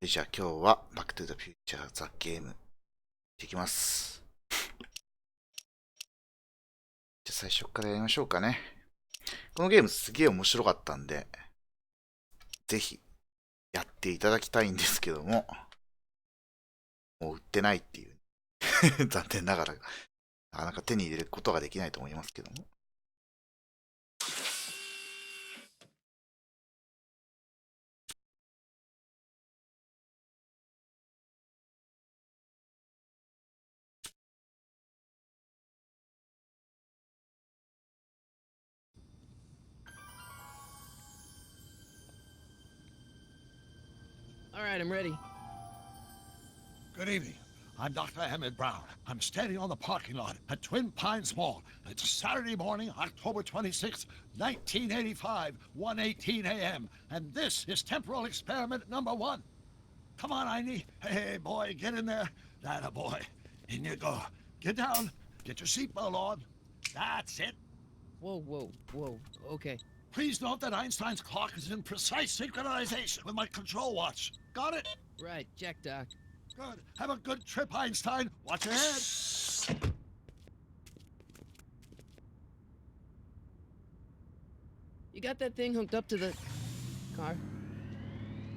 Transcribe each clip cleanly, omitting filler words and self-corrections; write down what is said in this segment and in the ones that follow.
じゃあ今日はバックトゥザフューチャーザゲームいきます。じゃあ最初からやりましょうかね。このゲームすげえ面白かったんで、ぜひやっていただきたいんですけども、もう売ってないっていう残念ながらなかなか手に入れることができないと思いますけども。All right, I'm ready. Good evening. I'm Dr. Emmett Brown. I'm standing on the parking lot at Twin Pines Mall. It's Saturday morning, October 26th, 1985, 1:18 a.m. And this is temporal experiment number 1. Come on, Einie. Hey, boy, get in there. That boy. In you go. Get down. Get your seatbelt on. That's it. Whoa. Okay. Please note that Einstein's clock is in precise synchronization with my control watch. Got it? Right, check, Doc. Good. Have a good trip, Einstein. Watch your head. You got that thing hooked up to the car?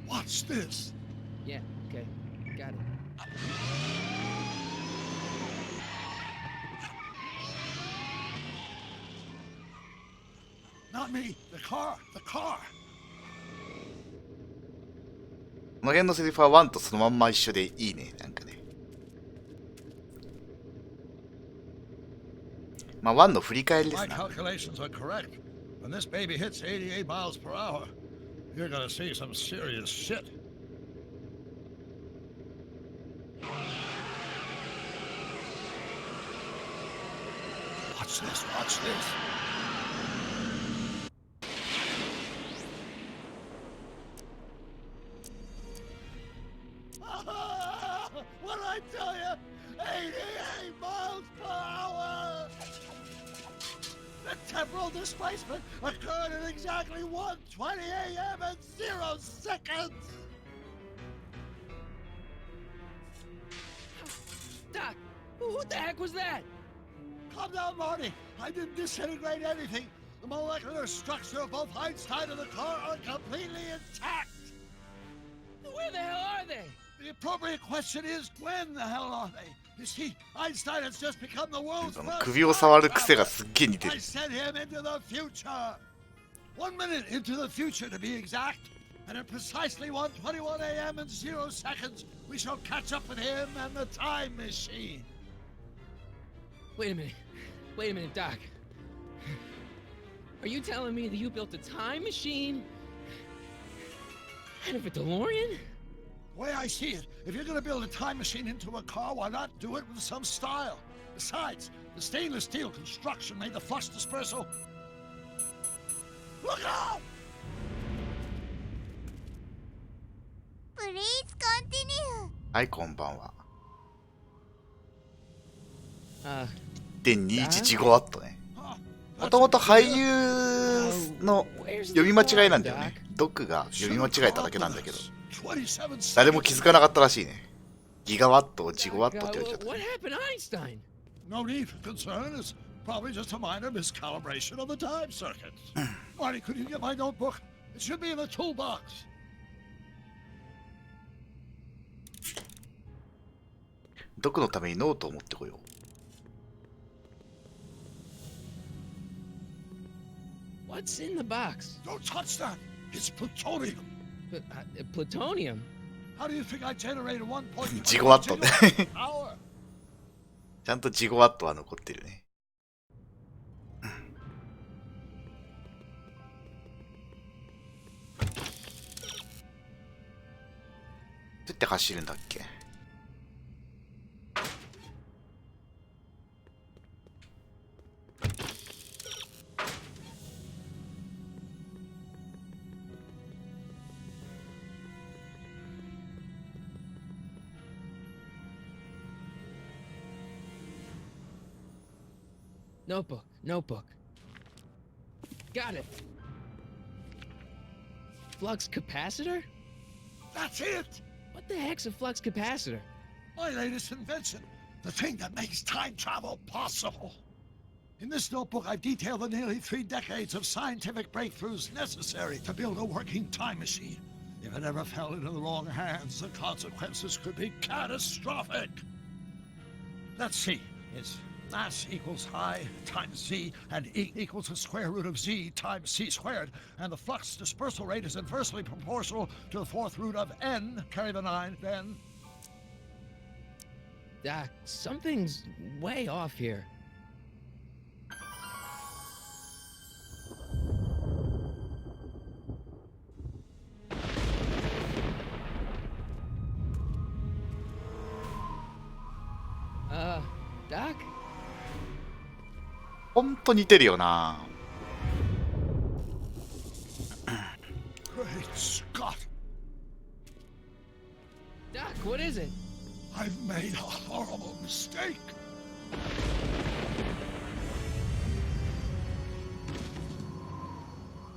Watch this. Yeah, okay. Got it. Not me. The car. The car. この辺のセリフは1とそのまんま一緒でいいね。なんかね。まあ1の振り返りです My な。 calculations are correct. When this baby hits 88 miles per hour, you're gonna see some serious shit. Watch this. Watch this. What did I tell you? 88 miles per hour! The temporal displacement occurred at exactly 1:20 a.m. and 0 seconds! Doc, what the heck was that? Calm down, Marty. I didn't disintegrate anything. The molecular structure of both Einstein and the car are completely intact. Where the hell are they? The appropriate question is, when the hell are they? You see, Einstein has just become the world's first 首を触る癖がすっげえ似てる。 I sent him into the future. 1 minute into the future, to be exact. And at precisely 1:21 a.m. and 0 seconds, we shall catch up with him and the time machine. Wait a minute, Doc. Are you telling me that you built a time machine out of a DeLorean? The way I see it, if you're going to build a time machine into a car, why not do it with some style? Besides, the stainless steel construction made the flux dispersal. Look out! Please continue. はい、こんばんは。 Uh, 1.21 ジゴワットね。もともと俳優の読み間違いなんだよね。ドックが読み間違えただけなんだけど、誰も気づかなかったらしいね。ギガワットをジゴワットって言われちゃった。 What happened, Einstein? No need for concern. It's probably just a minor miscalibration of the time circuit. Marty, could you get my notebook? It should be in the toolbox. ドックのためにノートを持ってこよう。 What's in the box? Don't touch that. It's plutonium. Plutonium? How do you think I generated 1.2 ジゴワットね。 power? ちゃんとジゴワットは残ってるね。どうやって走るんだっけ？ Notebook. Got it. Flux capacitor? That's it. What the heck's a flux capacitor? My latest invention, the thing that makes time travel possible. In this notebook, I've detailed the nearly 3 decades of scientific breakthroughs necessary to build a working time machine. If it ever fell into the wrong hands, the consequences could be catastrophic. Let's see. It's mass equals I times Z, and E equals the square root of Z times C squared, and the flux dispersal rate is inversely proportional to the 4th root of N, carry the 9, then... Doc, something's way off here. Doc? ほんと似てるよな。Great Scott! Doc, what is it? I've made a horrible mistake!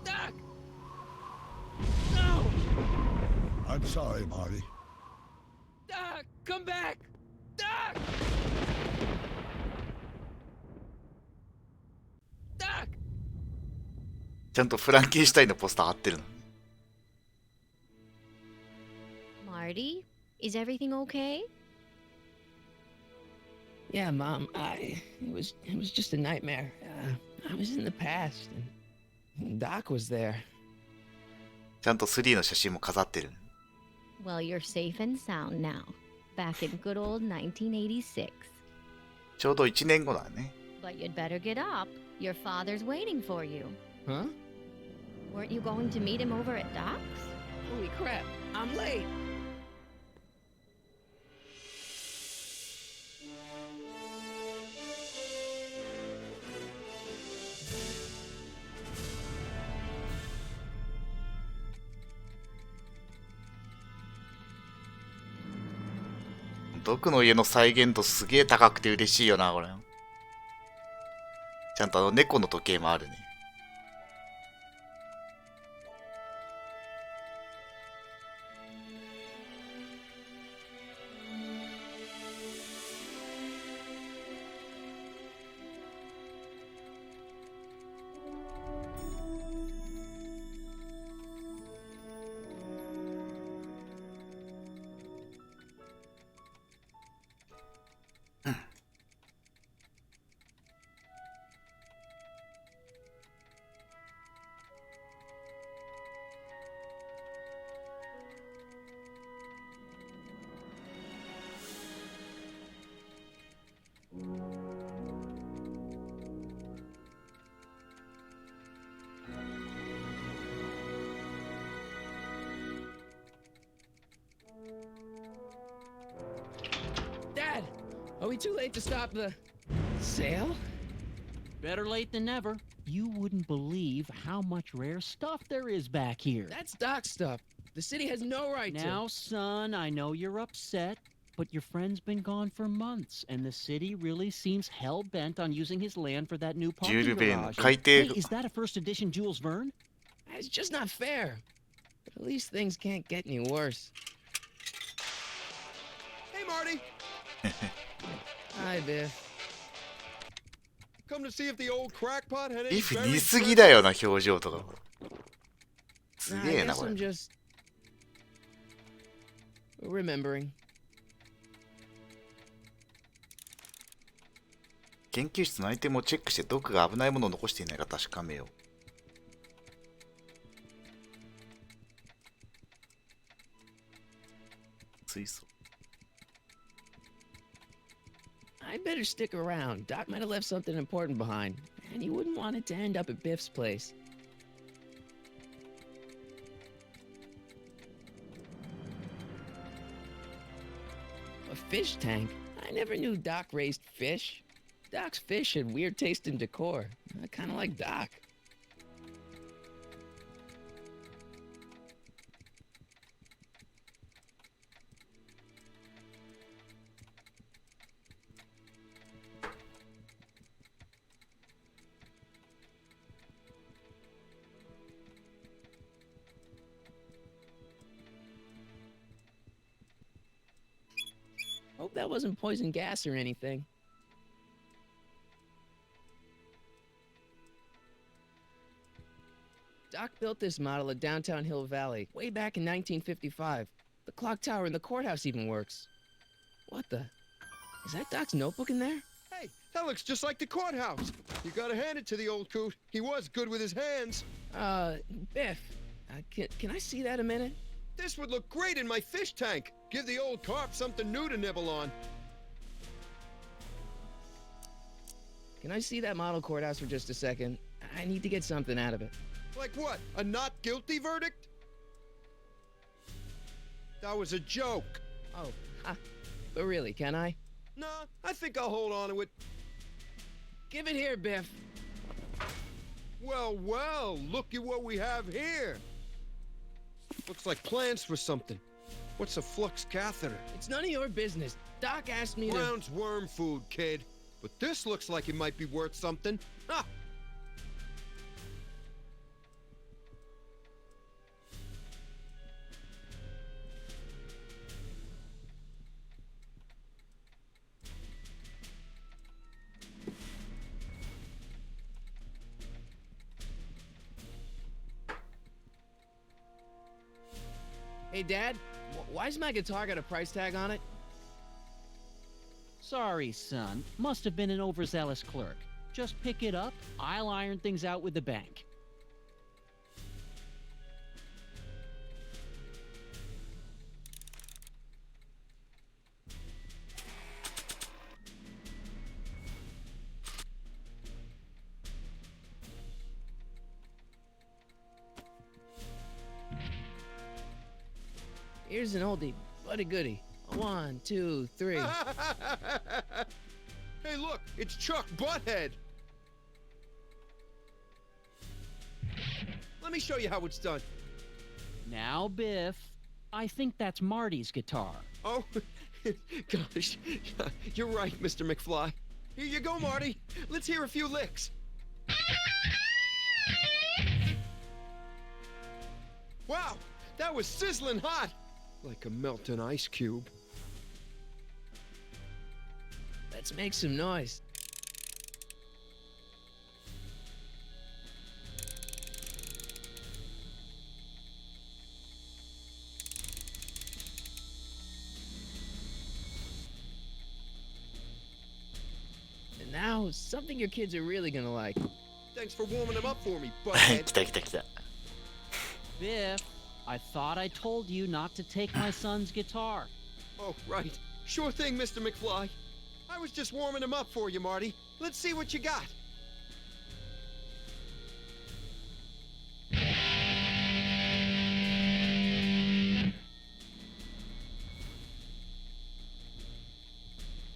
Doc! No! I'm sorry, Marty. Doc, come back! Doc! Doc! ちゃんとフランケンシュタインのポスター貼ってるの。Marty, is everything okay? Yeah, Mom. It was just a nightmare. I was in the past, and Doc was there. ちゃんと3の写真も飾ってる。Well, you're safe and sound now. Back in good old 1986. ちょうど1年後だね。But you'd better get up. Your father's waiting for you. Huh? Weren't you going to meet him over at Doc's? Holy crap! I'm late. .ドクの家の再現度すげえ高くて嬉しいよな、これ。ちゃんと猫の時計もあるね。Dad, are we too late to stop the sale? Better late than never. You wouldn't believe how much rare stuff there is back here. That's Doc stuff. The city has no right to. Now, son, I know you're upset, but your friend's been gone for months, and the city really seems hell-bent on using his land for that new parking ジュール・ベーン garage. 海 Hey, 底 is that a first edition Jules Verne? It's just not fair. But at least things can't get any worse. Hey, Marty. Hi, Biff. Come to see if the old crackpot had any イフ buried 似すぎだよな、表情とか。す Nah, げ I えな、 guess これ I'm。just remembering. 研究室のアイテムをチェックして毒が危ないものを残していないか確かめよう。水素。 I better stick around. Doc might have left something important behind, and you wouldn't want it to end up at Biff's place. A fish tank? I never knew Doc raised fish. Doc's fish had weird taste in decor. I kind of like Doc. that wasn't poison gas or anything. Doc built this model at downtown Hill Valley way back in 1955. The clock tower in the courthouse even works. What the? Is that Doc's notebook in there? Hey, that looks just like the courthouse. You gotta hand it to the old coot. He was good with his hands. Biff, can I see that a minute? This would look great in my fish tank. Give the old carp something new to nibble on. Can I see that model courthouse for just a second? I need to get something out of it. Like what? A not guilty verdict? That was a joke. Oh, but really, can I? Nah, I think I'll hold on to it. Give it here, Biff. Well, well, look at what we have here. Looks like plans for something. What's a flux catheter? It's none of your business. Doc asked me to... Brown's worm food, kid. But this looks like it might be worth something. Ha! Hey, Dad, why's my guitar got a price tag on it? Sorry, son. Must have been an overzealous clerk. Just pick it up. I'll iron things out with the bank. Here's an oldie, but a goodie. 1, 2, 3. Hey, look, it's Chuck Butthead. Let me show you how it's done. Now, Biff, I think that's Marty's guitar. Oh, gosh, you're right, Mr. McFly. Here you go, Marty. Let's hear a few licks. Wow, that was sizzling hot. Like a melting ice cube. Let's make some noise. And now, something your kids are really gonna like. Thanks for warming them up for me, Butthead. 来た来た来た。 Biff, I thought I told you not to take my son's guitar. Oh, right. Sure thing, Mr. McFly. I was just warming him up for you, Marty. Let's see what you got.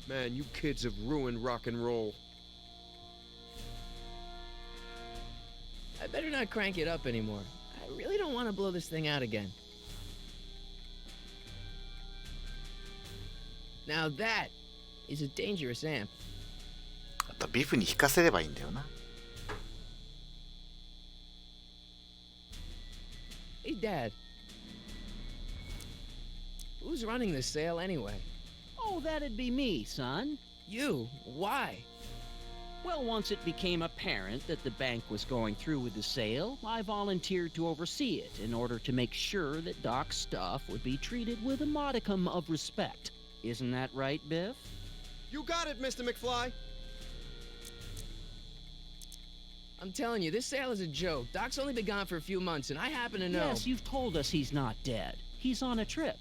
Man, you kids have ruined rock and roll. I better not crank it up anymore. I really don't want to blow this thing out again. Now that is a dangerous amp. あとビフに弾かせればいいんだよな。Hey, Dad. Who's running this sale anyway? Oh, that'd be me, son. You? Why? Well, once it became apparent that the bank was going through with the sale, I volunteered to oversee it in order to make sure that Doc's stuff would be treated with a modicum of respect. Isn't that right, Biff? You got it, Mr. McFly. I'm telling you, this sale is a joke. Doc's only been gone for a few months, and I happen to know... Yes, you've told us he's not dead. He's on a trip.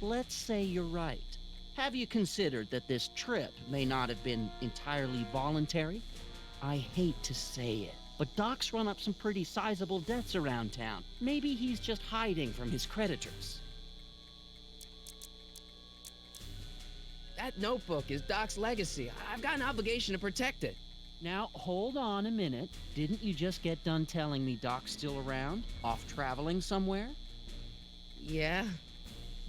Let's say you're right. Have you considered that this trip may not have been entirely voluntary? I hate to say it, but Doc's run up some pretty sizable debts around town. Maybe he's just hiding from his creditors. That notebook is Doc's legacy. I've got an obligation to protect it. Now, hold on a minute. Didn't you just get done telling me Doc's still around? Off traveling somewhere? Yeah?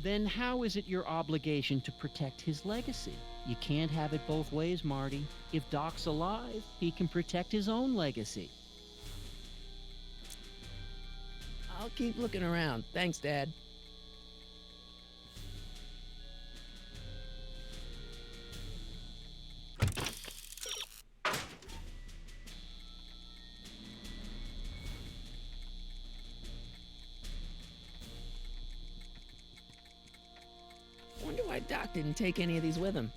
Then how is it your obligation to protect his legacy? You can't have it both ways, Marty. If Doc's alive, he can protect his own legacy. I'll keep looking around. Thanks, Dad. glad Doc didn't take any of these with him.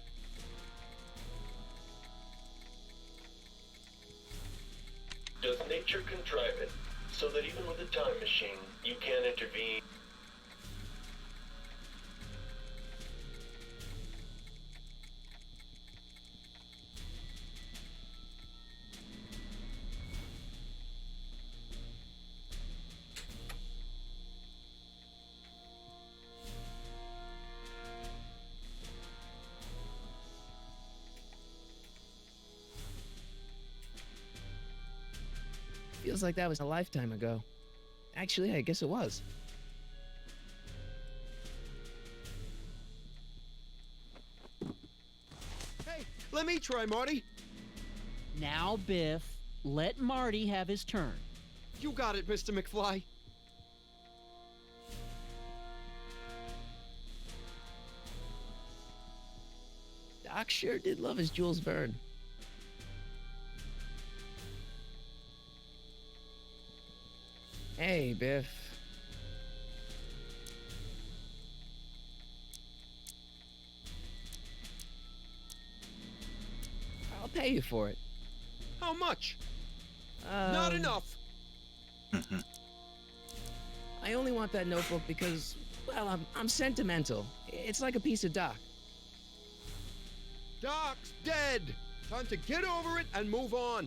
Does nature contrive it so that even with a time machine, you can't intervene? Feels like that was a lifetime ago. Actually, I guess it was. Hey, let me try, Marty. Now, Biff, let Marty have his turn. You got it, Mr. McFly. Doc sure did love his Jules Verne. Hey, Biff. I'll pay you for it. How much? Not enough. I only want that notebook because, well, I'm sentimental. It's like a piece of Doc. Doc's dead. Time to get over it and move on.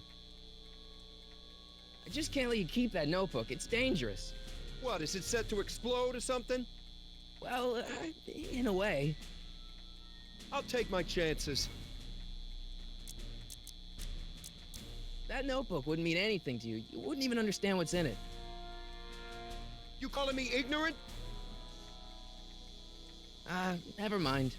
I just can't let you keep that notebook. It's dangerous. What, is it set to explode or something? Well, in a way. I'll take my chances. That notebook wouldn't mean anything to you. You wouldn't even understand what's in it. You calling me ignorant? Never mind.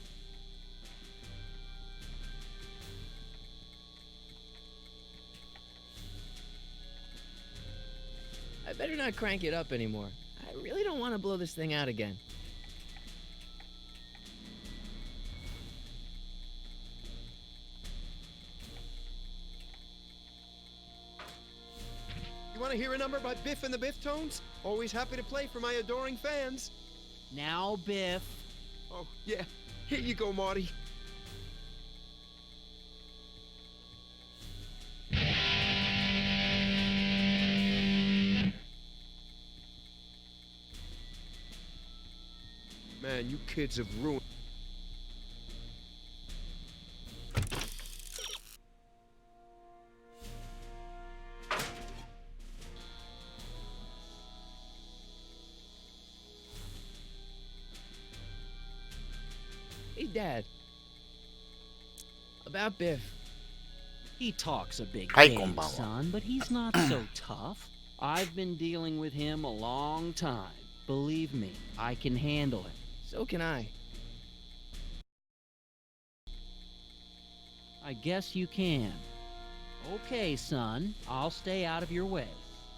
I better not crank it up anymore. I really don't want to blow this thing out again. You want to hear a number by Biff and the Biff Tones? Always happy to play for my adoring fans. Now, Biff. Oh, yeah. Here you go, Marty. Man, you kids have ruined. Hey, Dad. About Biff. He talks a big Hi, game, konbanwa. son, but he's not so tough. I've been dealing with him a long time. Believe me, I can handle it. So can I. I guess you can. Okay, son, I'll stay out of your way,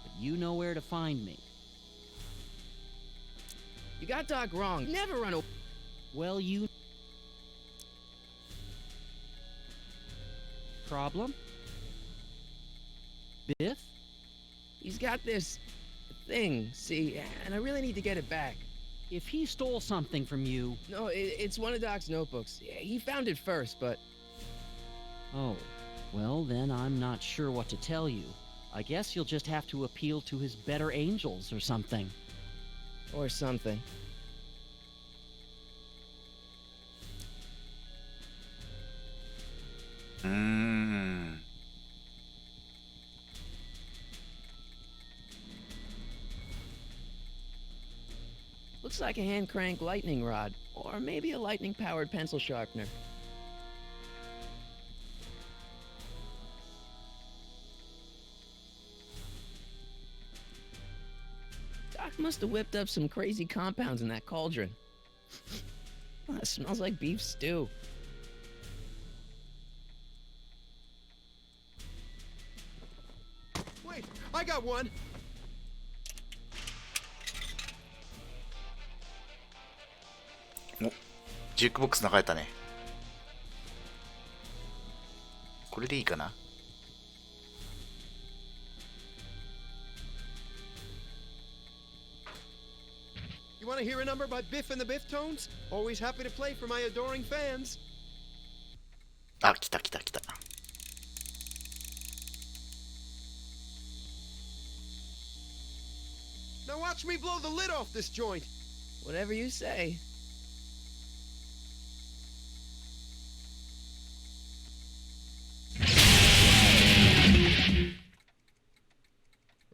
but you know where to find me. You got Doc wrong. Never run away. Well, you... Problem? Biff? He's got this thing, see, and I really need to get it back. If he stole something from you... No, it's one of Doc's notebooks. Yeah, he found it first, but... Oh, well then I'm not sure what to tell you. I guess you'll just have to appeal to his better angels or something. Or something. Looks like a hand-crank lightning rod, or maybe a lightning-powered pencil sharpener. Doc must have whipped up some crazy compounds in that cauldron. It smells like beef stew. Wait, I got one.お、ジュークボックス流れたね。これでいいかな。You want to hear a number by Biff and the Biff-Tones? Always happy to play for my adoring fans. あ、来た来た来た。Now watch me blow the lid off this joint. Whatever you say.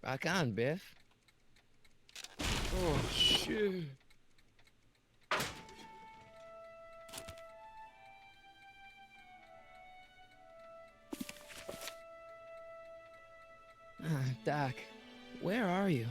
Rock on, Biff. Oh, shit. Doc, where are you?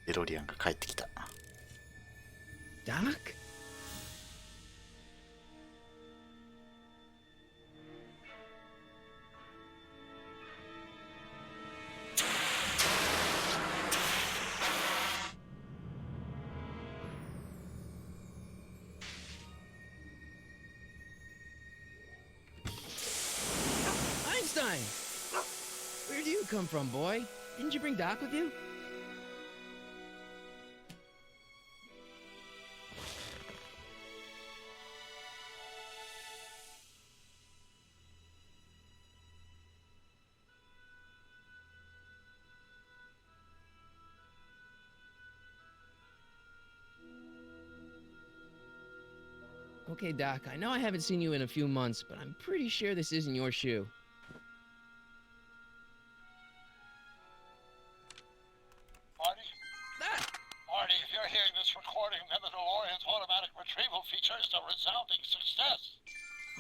デロリアンが帰ってきた。 Doc? Einstein! Where do you come from, boy? Didn't you bring Doc with you? Okay, Doc, I know I haven't seen you in a few months, but I'm pretty sure this isn't your shoe. Marty? Ah! Marty, if you're hearing this recording, then the DeLorean's automatic retrieval feature is a resounding success.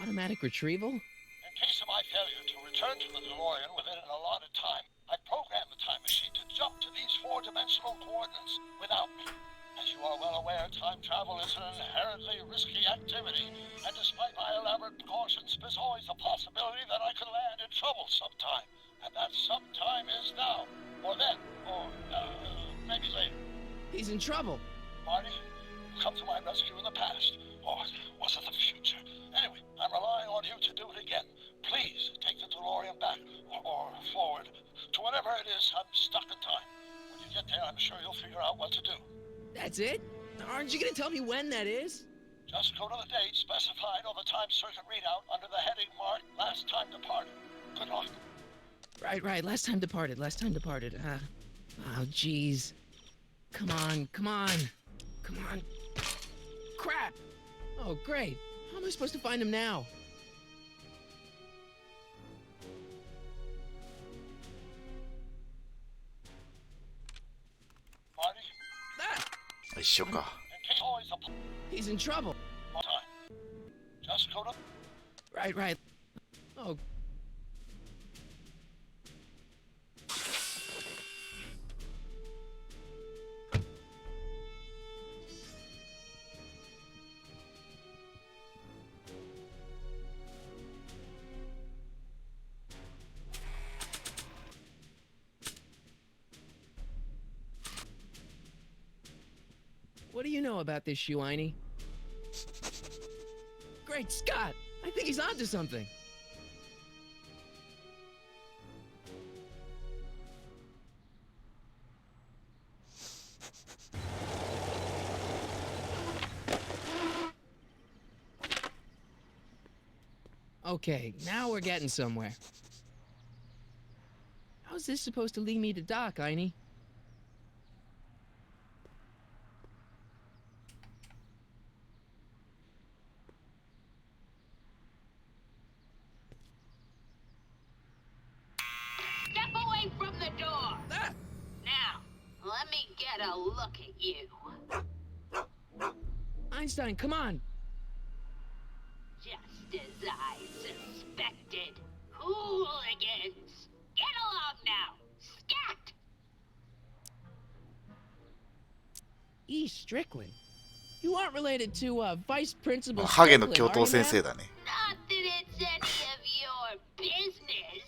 Automatic retrieval? In case of my failure to return to the DeLorean within an allotted time, I programmed the time machine to jump to these four-dimensional coordinates without me. As you are well aware, time travel is an inherently risky activity, and despite my elaborate precautions, there's always a possibility that I could land in trouble sometime. And that sometime is now, or then, or maybe later. He's in trouble. Marty, you come to my rescue in the past, or was it the future? Anyway, I'm relying on you to do it again. Please take the DeLorean back, or forward, to whatever it is I'm stuck in time. When you get there, I'm sure you'll figure out what to do. That's it? Aren't you gonna tell me when that is? Just go to the date specified on the time circuit readout under the heading marked Last Time Departed. Good luck. Right. Last time departed. Oh, jeez. Come on. Crap! Oh, great. How am I supposed to find him now? Marty, Ah! 一緒か。 in case always a He's in trouble. time. Just go to... Right. Oh. What do you know about this shoe, Einie? Great Scott! I think he's onto something. Okay, now we're getting somewhere. How's this supposed to lead me to Doc, Einie? Step away from the door. Ah! Now, let me get a look at you. Einstein, come on! Just as I suspected. Hooligans! Get along now! Scat! E. Strickland. You aren't related to, Vice Principal ハゲの Strickland, 教 are 頭 you 先 now? 生だね。 Not that it's any of your business.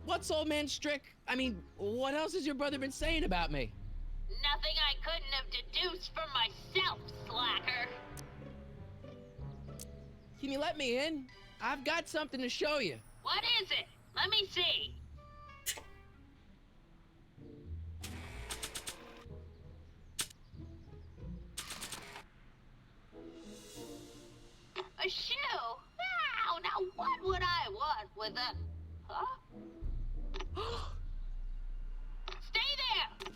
What's old man Strick? I mean, what else has your brother been saying about me? Nothing I couldn't have deduced from myself, slacker. Can you let me in? I've got something to show you. What is it? Let me see. A shoe? Wow, now what would I want with a... Huh? Stay there!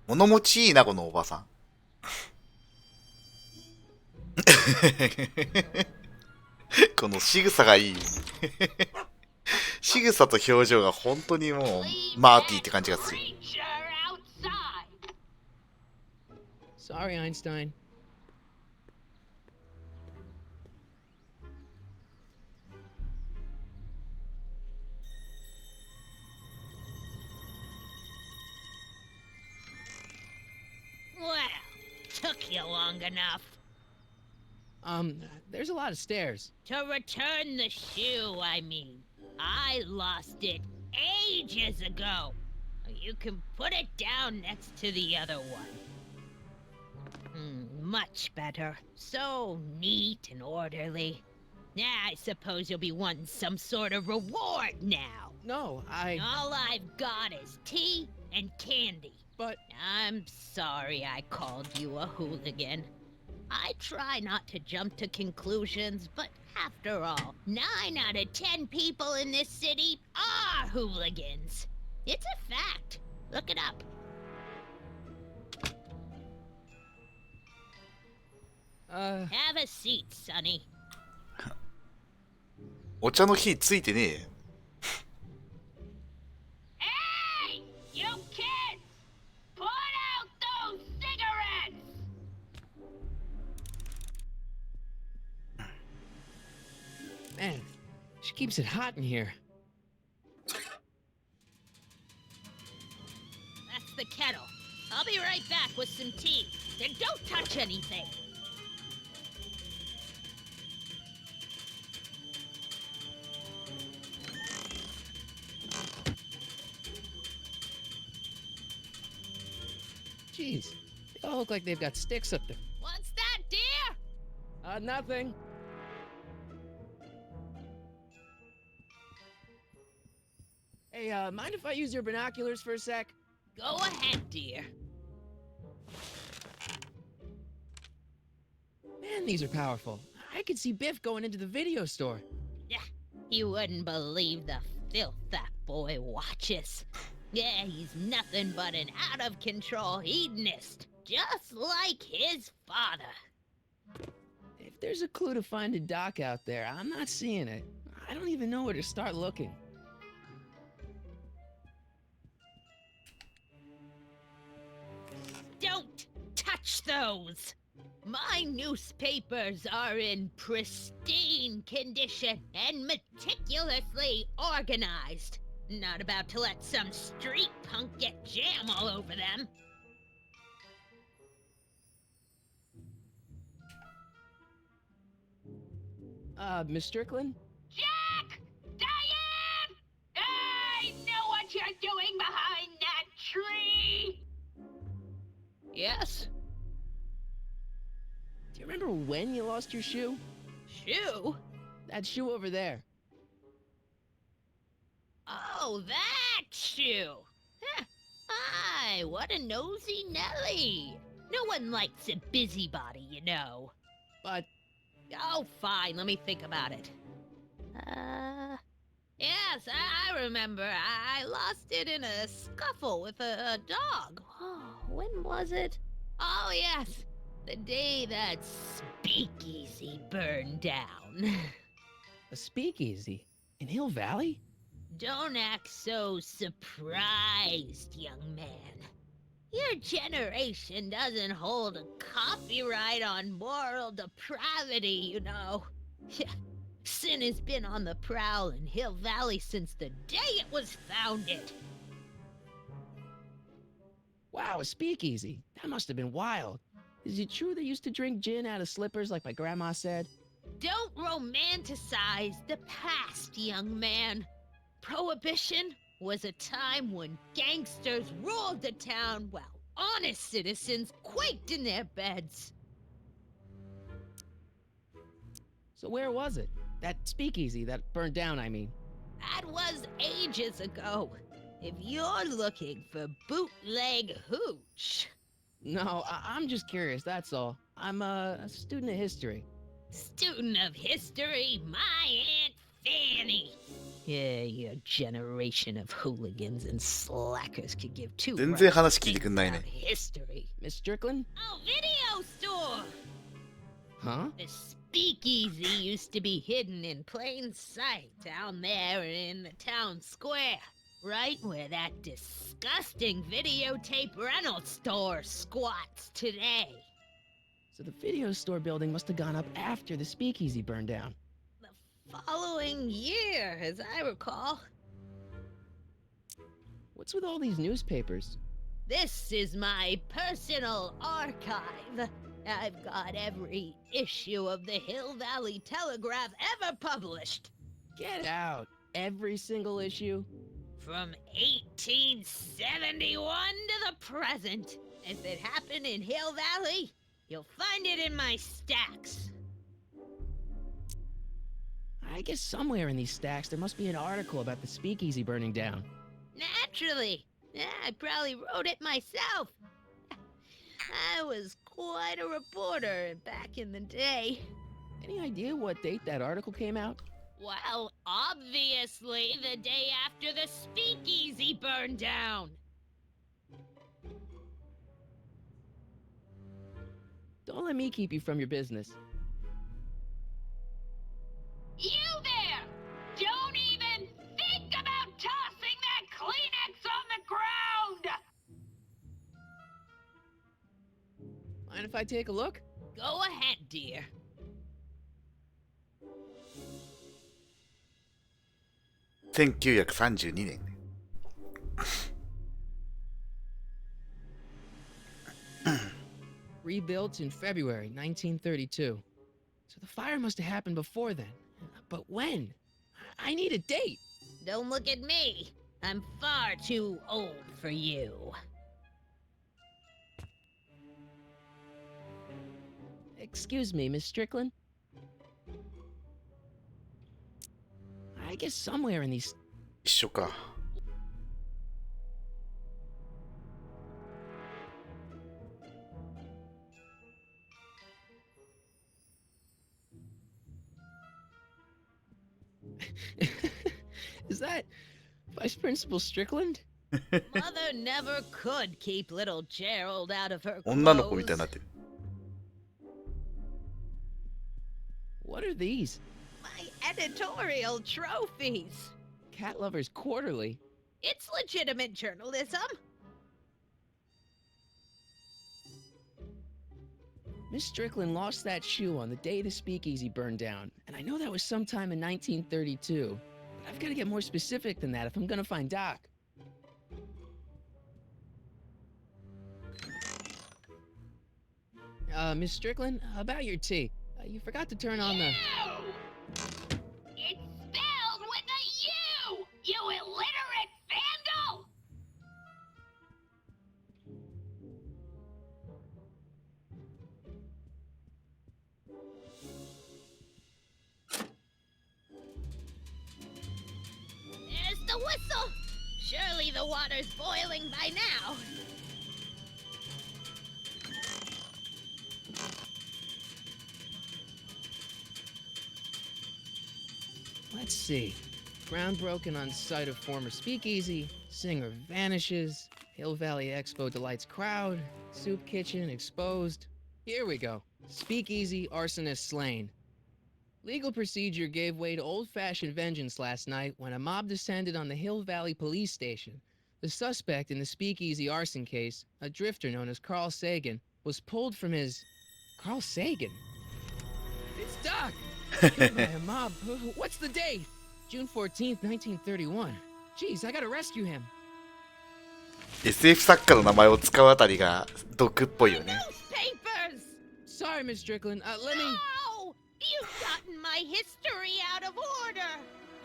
物持ちいいな、このおばさん。この仕草がいい。仕草と表情が本当にもう、マーティーって感じがする。Creature outside! Sorry, Einstein. Well, took you long enough. There's a lot of stairs. To return the shoe, I mean. I lost it ages ago. You can put it down next to the other one. Much better. So neat and orderly. I suppose you'll be wanting some sort of reward now. No, All I've got is tea and candy. But I'm sorry I called you a hooligan. I try not to jump to conclusions, but after all, 9 out of 10 people in this city are hooligans. It's a fact. Look it up. 'Have a seat, Sonny. お茶の火ついてねえ。Hey! You kids! Put out those cigarettes! man, she keeps it hot in here. That's the kettle. I'll be right back with some tea. Then don't touch anything. Jeez, they all look like they've got sticks up there. What's that, dear? Nothing. Hey, mind if I use your binoculars for a sec? Go ahead, dear. Man, these are powerful. I could see Biff going into the video store. You wouldn't believe the filth that boy watches. Yeah, he's nothing but an out-of-control hedonist, just like his father. If there's a clue to finding Doc out there, I'm not seeing it. I don't even know where to start looking. Don't touch those! My newspapers are in pristine condition and meticulously organized. Not about to let some street punk get jam all over them. Miss Strickland? Jack! Diane! I know what you're doing behind that tree! Yes? Do you remember when you lost your shoe? Shoe? That shoe over there. Oh, that shoe! Huh. Aye, what a nosy Nelly! No one likes a busybody, you know. But Oh, fine, let me think about it. Yes, I remember. I lost it in a scuffle with a dog. Oh, when was it? Oh, yes, the day that speakeasy burned down. a speakeasy in Hill Valley? Don't act so surprised, young man. Your generation doesn't hold a copyright on moral depravity, you know. Sin has been on the prowl in Hill Valley since the day it was founded. Wow, a speakeasy. That must have been wild. Is it true they used to drink gin out of slippers like my grandma said? Don't romanticize the past, young man. Prohibition was a time when gangsters ruled the town while honest citizens quaked in their beds. So where was it? That speakeasy that burned down, I mean. That was ages ago. If you're looking for bootleg hooch. No, I'm just curious, that's all. I'm a student of history. Student of history, my Aunt Fanny. Yeah, your generation of hooligans and slackers could give two 全然 rat's 話聞いてくんない about ね。 history. Miss Strickland? Oh, video store! Huh? The speakeasy used to be hidden in plain sight down there in the town square. Right where that disgusting videotape rental store squats today. So the video store building must have gone up after the speakeasy burned down. The following year, as I recall. What's with all these newspapers? This is my personal archive. I've got every issue of the Hill Valley Telegraph ever published. Get out! Every single issue? From 1871 to the present. If it happened in Hill Valley, you'll find it in my stacks. I guess somewhere in these stacks there must be an article about the speakeasy burning down. Naturally. Yeah, I probably wrote it myself. I was quite a reporter back in the day. Any idea what date that article came out? Well, obviously the day after the speakeasy burned down. Don't let me keep you from your business. You there! Don't even think about tossing that Kleenex on the ground! Mind if I take a look? Go ahead, dear. $1932年。Rebuilt in February 1932. So the fire must have happened before then. But when? I need a date. Don't look at me. I'm far too old for you. Excuse me, Miss Strickland? I guess somewhere in these... 一緒か。Is that Vice Principal Strickland? Mother never could keep little Gerald out of her 女の子みたいにな clothes. ってる。 What are these? My editorial trophies. Cat Lovers Quarterly? It's legitimate journalism. Miss Strickland lost that shoe on the day the speakeasy burned down, and I know that was sometime in 1932. But I've got to get more specific than that if I'm gonna find Doc. Miss Strickland, about your tea. You forgot to turn on the... You! It's spelled with a U! You illiterate vandal! There's the whistle! Surely the water's boiling by now. Let's see. Ground broken on site of former speakeasy. Singer vanishes. Hill Valley Expo delights crowd. Soup kitchen exposed. Here we go. Speakeasy arsonist slain. Legal procedure gave way to old-fashioned vengeance last night when a mob descended on the Hill Valley police station. The suspect in the speakeasy arson case, a drifter known as Carl Sagan, was pulled from his... Carl Sagan? It's Doc! Killed by a mob. What's the date? June 14th, 1931. Jeez, I gotta rescue him. SF 作家の名前を使うあたりが毒っぽいよね。 Newspapers! sorry, Miss Strickland. Let me. No! You've gotten my history out of order!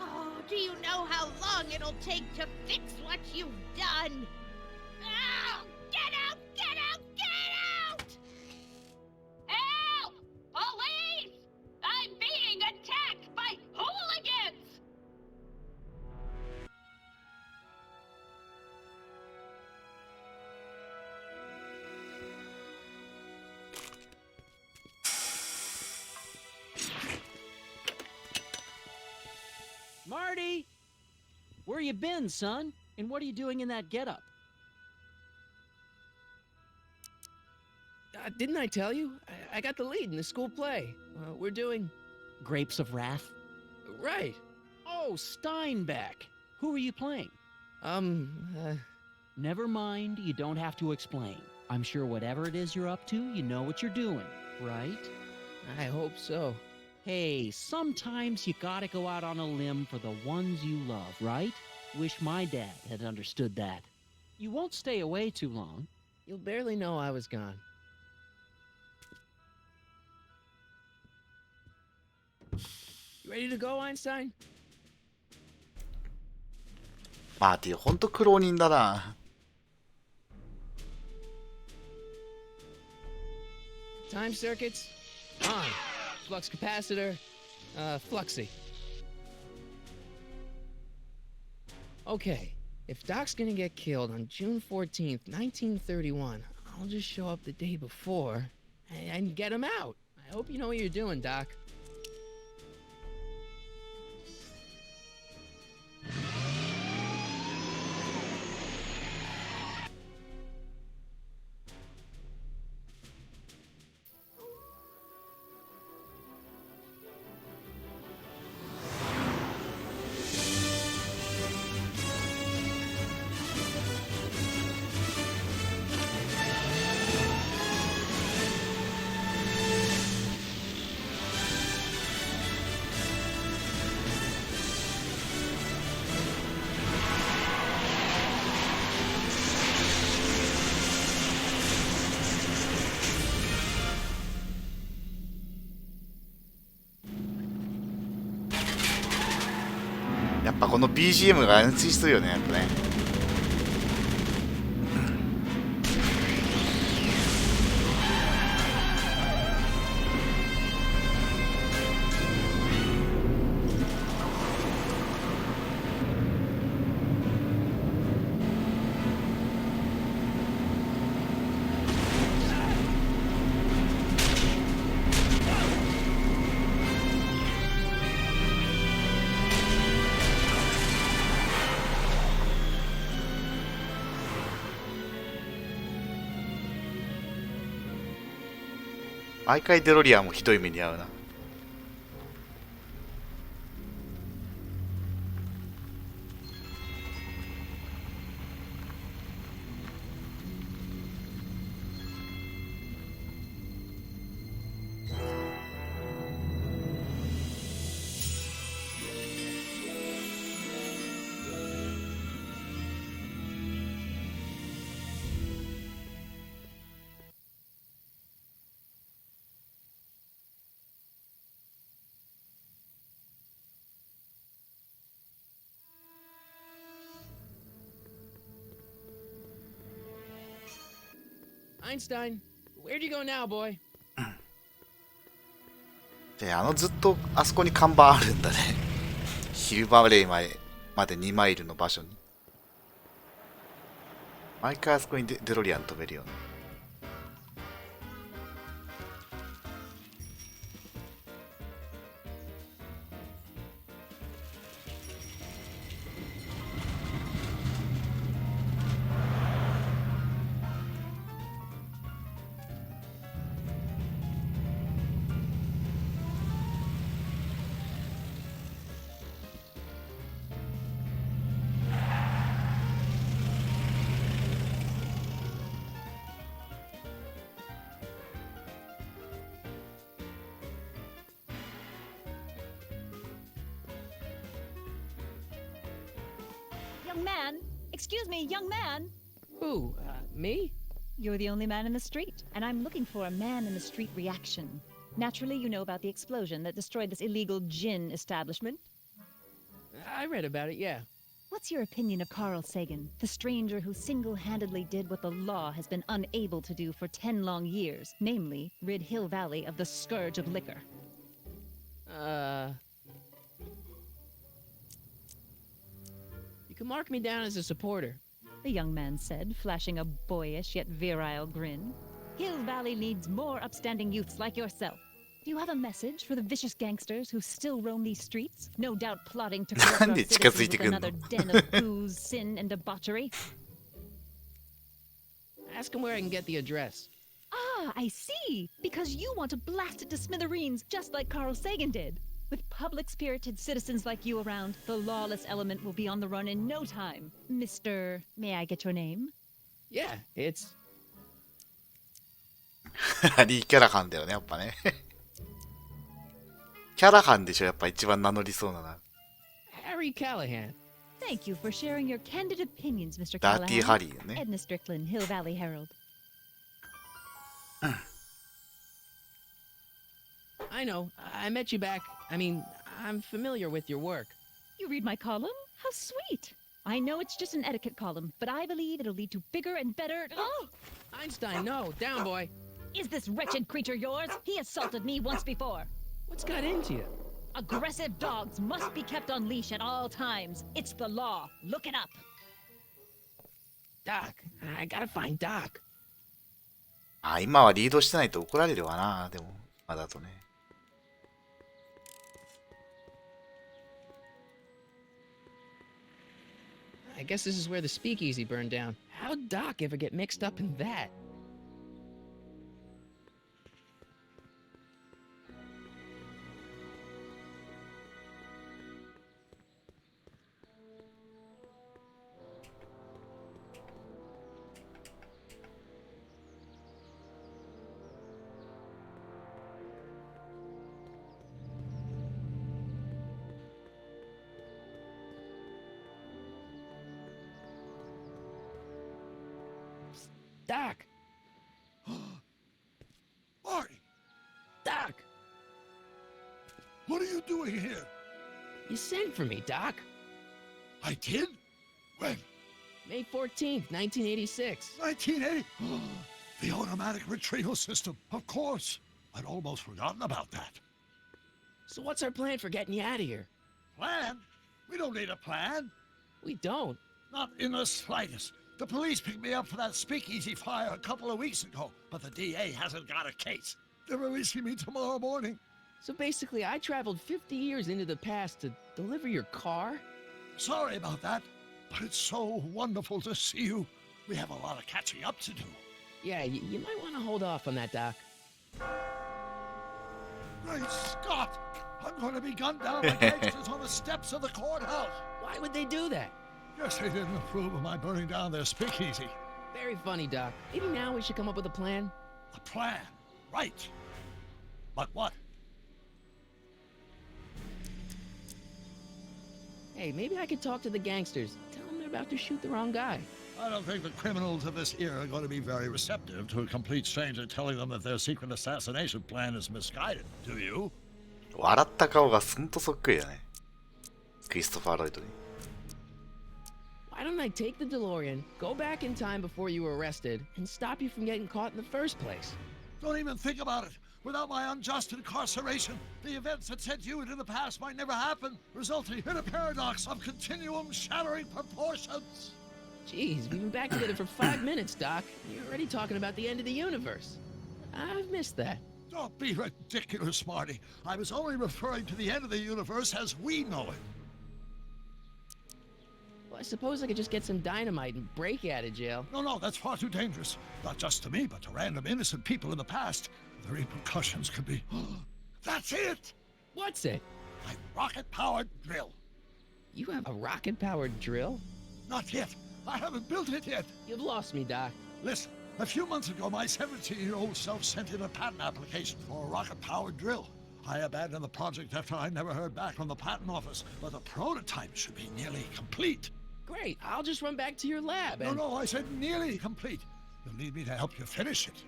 Oh, do you know how long it'll take to fix what you've done? Oh, get out! Get out! Get out! Help! Police! I'm being attacked by hooligans! Marty! Where you been, son? And what are you doing in that getup? Didn't I tell you? I got the lead in the school play. We're doing. Grapes of Wrath? Right. Oh, Steinbeck! Who are you playing? Never mind, you don't have to explain. I'm sure whatever it is you're up to, you know what you're doing, right? I hope so. Hey, sometimes you gotta go out on a limb for the ones you love, right? Wish my dad had understood that. You won't stay away too long. You'll barely know I was gone. You ready to go, Einstein? マーティ、ほんと苦労人だな。Time circuits on. Flux capacitor, fluxy. Okay, if Doc's gonna get killed on June 14th, 1931, I'll just show up the day before and get him out. I hope you know what you're doing, Doc.やっぱこの BGM が安心するよね、やっぱね。毎回デロリアンもひどい目に遭うな。Einstein, where'd you go now, boy? で、ずっとあそこに看板あるんだね。ヒルバレイまで2マイルの場所に。毎回あそこにデロリアン飛べるよね。Young man, excuse me, young man. Who? Me? You're the only man in the street, and I'm looking for a man in the street reaction. Naturally, you know about the explosion that destroyed this illegal gin establishment. I read about it, yeah. What's your opinion of Carl Sagan, the stranger who single-handedly did what the law has been unable to do for 10 long years, namely, rid Hill Valley of the scourge of liquor? You can mark me down as a supporter. The young man said, flashing a boyish yet virile grin. Hill Valley needs more upstanding youths like yourself. Do you have a message for the vicious gangsters who still roam these streets? No doubt plotting to corrupt our citizens with another den of booze, sin, and debauchery. Ask him where I can get the address. Ah, I see. Because you want to blast it to smithereens just like Carl Sagan did. With public-spirited citizens like you around, the lawless element will be on the run in no time. Mr. May I get your name? Yeah, it's... リー・キャラハンだよね、やっぱね。キャラハンでしょ、やっぱ一番名乗りそうなな。Harry Callahan. Thank you for sharing your candid opinions, Mr. ダーティー Callahan. ハリーよね。 Edna Strickland, Hill Valley Herald. I know. I met you back. I mean, I'm familiar with your work. You read my column? How sweet. I know it's just an etiquette column, but I believe it'll lead to bigger and better... Oh! Einstein, no. Down, boy. Is this wretched creature yours? He assaulted me once before. What's got into you? Aggressive dogs must be kept on leash at all times. It's the law. Look it up. Doc. I gotta find Doc. あ、今はリードしてないと怒られるわな、でも、まだとね。I guess this is where the speakeasy burned down. How'd Doc ever get mixed up in that? Doc! Marty! Doc! What are you doing here? You sent for me, Doc. I did? When? May 14th, 1986. 1980? The automatic retrieval system, of course. I'd almost forgotten about that. So what's our plan for getting you out of here? Plan? We don't need a plan. We don't. Not in the slightest. The police picked me up for that speakeasy fire a couple of weeks ago, but the DA hasn't got a case. They're releasing me tomorrow morning. So basically, I traveled 50 years into the past to deliver your car? Sorry about that, but it's so wonderful to see you. We have a lot of catching up to do. Yeah, you might want to hold off on that, Doc. Great Scott! I'm going to be gunned down by gangsters on the steps of the courthouse. Why would they do that? Guess they didn't approve of my burning down their speakeasy. Very funny, Doc. Maybe now we should come up with a plan? A plan, right. But what? Hey, maybe I could talk to the gangsters. Tell them they're about to shoot the wrong guy. I don't think the criminals of this era are going to be very receptive to a complete stranger telling them that their secret assassination plan is misguided. Do you? 笑った顔がすんとそっくりだね。クリストファー・ロイドに。Why don't I take the DeLorean, go back in time before you were arrested, and stop you from getting caught in the first place? Don't even think about it. Without my unjust incarceration, the events that sent you into the past might never happen, resulting in a paradox of continuum shattering proportions. Jeez, we've been back together for 5 minutes, Doc. You're already talking about the end of the universe. I've missed that. Don't be ridiculous, Marty. I was only referring to the end of the universe as we know it. Well, I suppose I could just get some dynamite and break you out of jail. No, that's far too dangerous. Not just to me, but to random innocent people in the past. The repercussions could be... That's it! What's it? My rocket-powered drill. You have a rocket-powered drill? Not yet. I haven't built it yet. You've lost me, Doc. Listen, a few months ago, my 17-year-old self sent in a patent application for a rocket-powered drill. I abandoned the project after I never heard back from the patent office, but the prototype should be nearly complete. Great, I'll just run back to your lab and... No, I said nearly complete. You'll need me to help you finish it.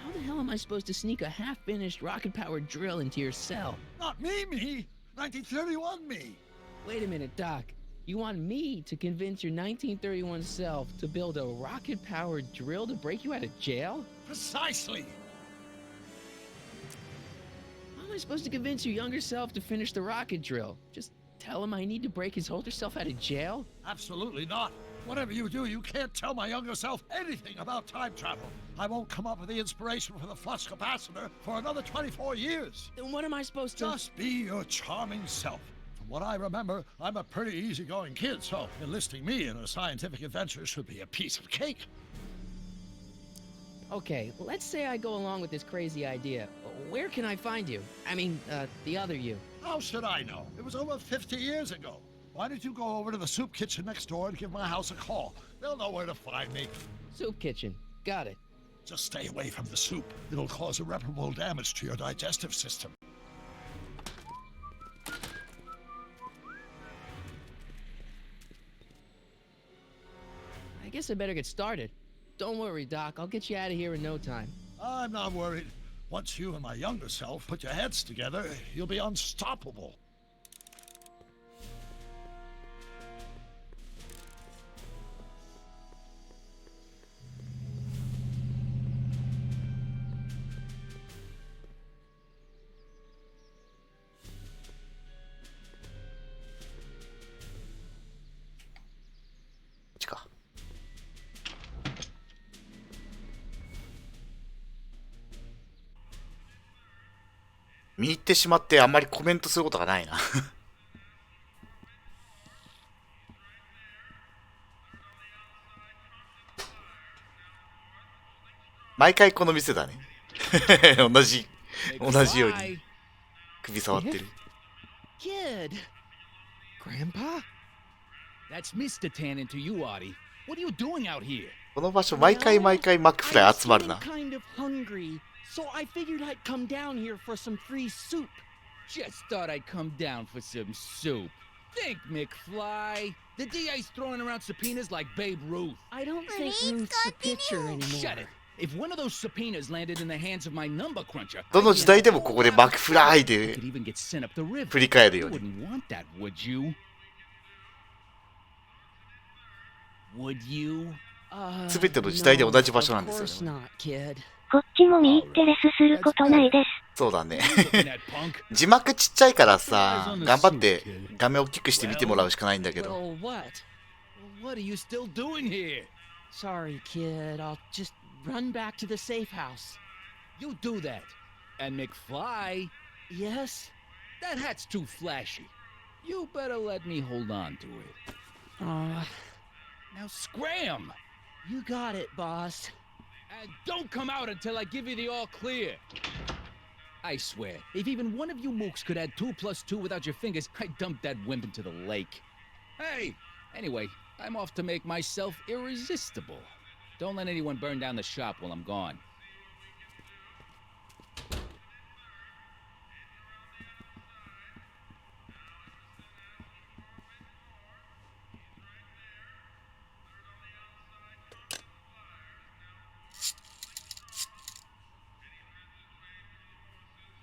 How the hell am I supposed to sneak a half-finished rocket-powered drill into your cell? Not me. 1931 me. Wait a minute, Doc. You want me to convince your 1931 self to build a rocket-powered drill to break you out of jail? Precisely. How am I supposed to convince your younger self to finish the rocket drill? Just tell him I need to break his older self out of jail? Absolutely not. Whatever you do, you can't tell my younger self anything about time travel. I won't come up with the inspiration for the flux capacitor for another 24 years. Then what am I supposed to... Just be your charming self. From what I remember, I'm a pretty easygoing kid, so enlisting me in a scientific adventure should be a piece of cake. Okay, let's say I go along with this crazy idea. Where can I find you? I mean, the other you. How should I know? It was over 50 years ago. Why don't you go over to the soup kitchen next door and give my house a call? They'll know where to find me. Soup kitchen. Got it. Just stay away from the soup. It'll cause irreparable damage to your digestive system. I guess I better get started. Don't worry, Doc. I'll get you out of here in no time. I'm not worried. Once you and my younger self put your heads together, you'll be unstoppable.か。見入ってしまってあんまりコメントすることがないな。毎回この店だね。同じように首触ってる。Kid. Grandpa? That's Mr. Tannen to you, Artie. What are you doing out here? この場所毎回マックフライ集まるな。Kind of hungry, so I figured I'd come down here for some free soup. Just thought I'd come down for some soup. Think, McFly. The DA's throwing around subpoenas like Babe Ruth. I don't think Ruth's a pitcher anymore. Shut it. If one of those subpoenas landed in the hands of my number cruncher, どの時代でもここでマックフライで could even get sent up the river. 振り返るよう You に。 wouldn't want that, would you? Would you? すべての時代で同じ場所なんですよ Of course not, kid. こっちも見入ってレスすることないです。そうだね。 Looking at punk. 字幕ちっちゃいからさ、頑張って画面大きくして見てもらうしかないんだけど。 Well, what? What are you still doing here? Sorry, kid. I'll just run back to the safe house. You do that. And McFly, Yes? that hat's too flashy. You better let me hold on to it. Now scram! You got it, boss. And don't come out until I give you the all clear. I swear, if even one of you mooks could add 2 + 2 without your fingers, I'd dump that wimp into the lake. Hey! Anyway, I'm off to make myself irresistible. Don't let anyone burn down the shop while I'm gone.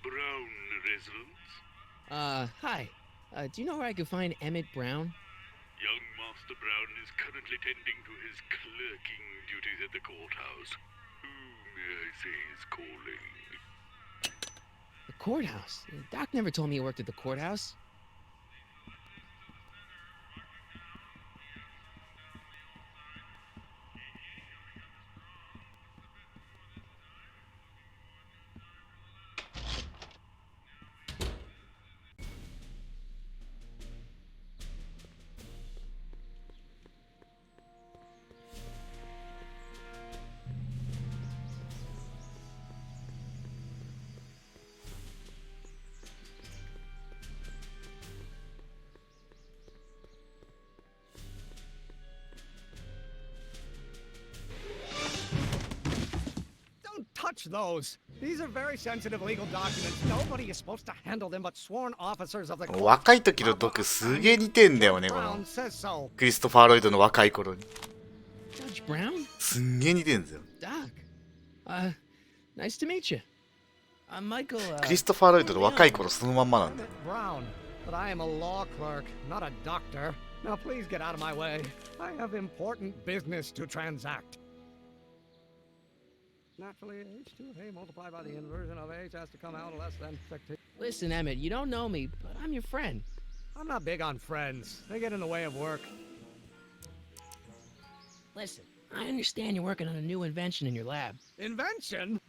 Brown residence? Hi. Do you know where I could find Emmett Brown? Young Master Brown is currently tending to his clerking duties at the courthouse. Who may I say is calling? The courthouse? Doc never told me he worked at the courthouse. Don't touch those. These are very sensitive legal documents. Nobody is supposed to handle them but sworn officers of the court. 若い時のドクすげえ似てんだよね、この Brown says so. クリストファー・ロイドの若い頃に。 Judge Judge Brown? すんげえ似てるんですよ。 Doc. Nice to meet you. I'm Michael. クリストファー・ロイドの若い頃そのまんまなんだ。 Brown, but I am a law clerk, not a doctor. Now please get out of my way. I have important business to transact. Naturally, H2A multiplied by the inversion of H has to come out less than 15. Listen, Emmett, you don't know me, but I'm your friend. I'm not big on friends. They get in the way of work. Listen, I understand you're working on a new invention in your lab. Invention?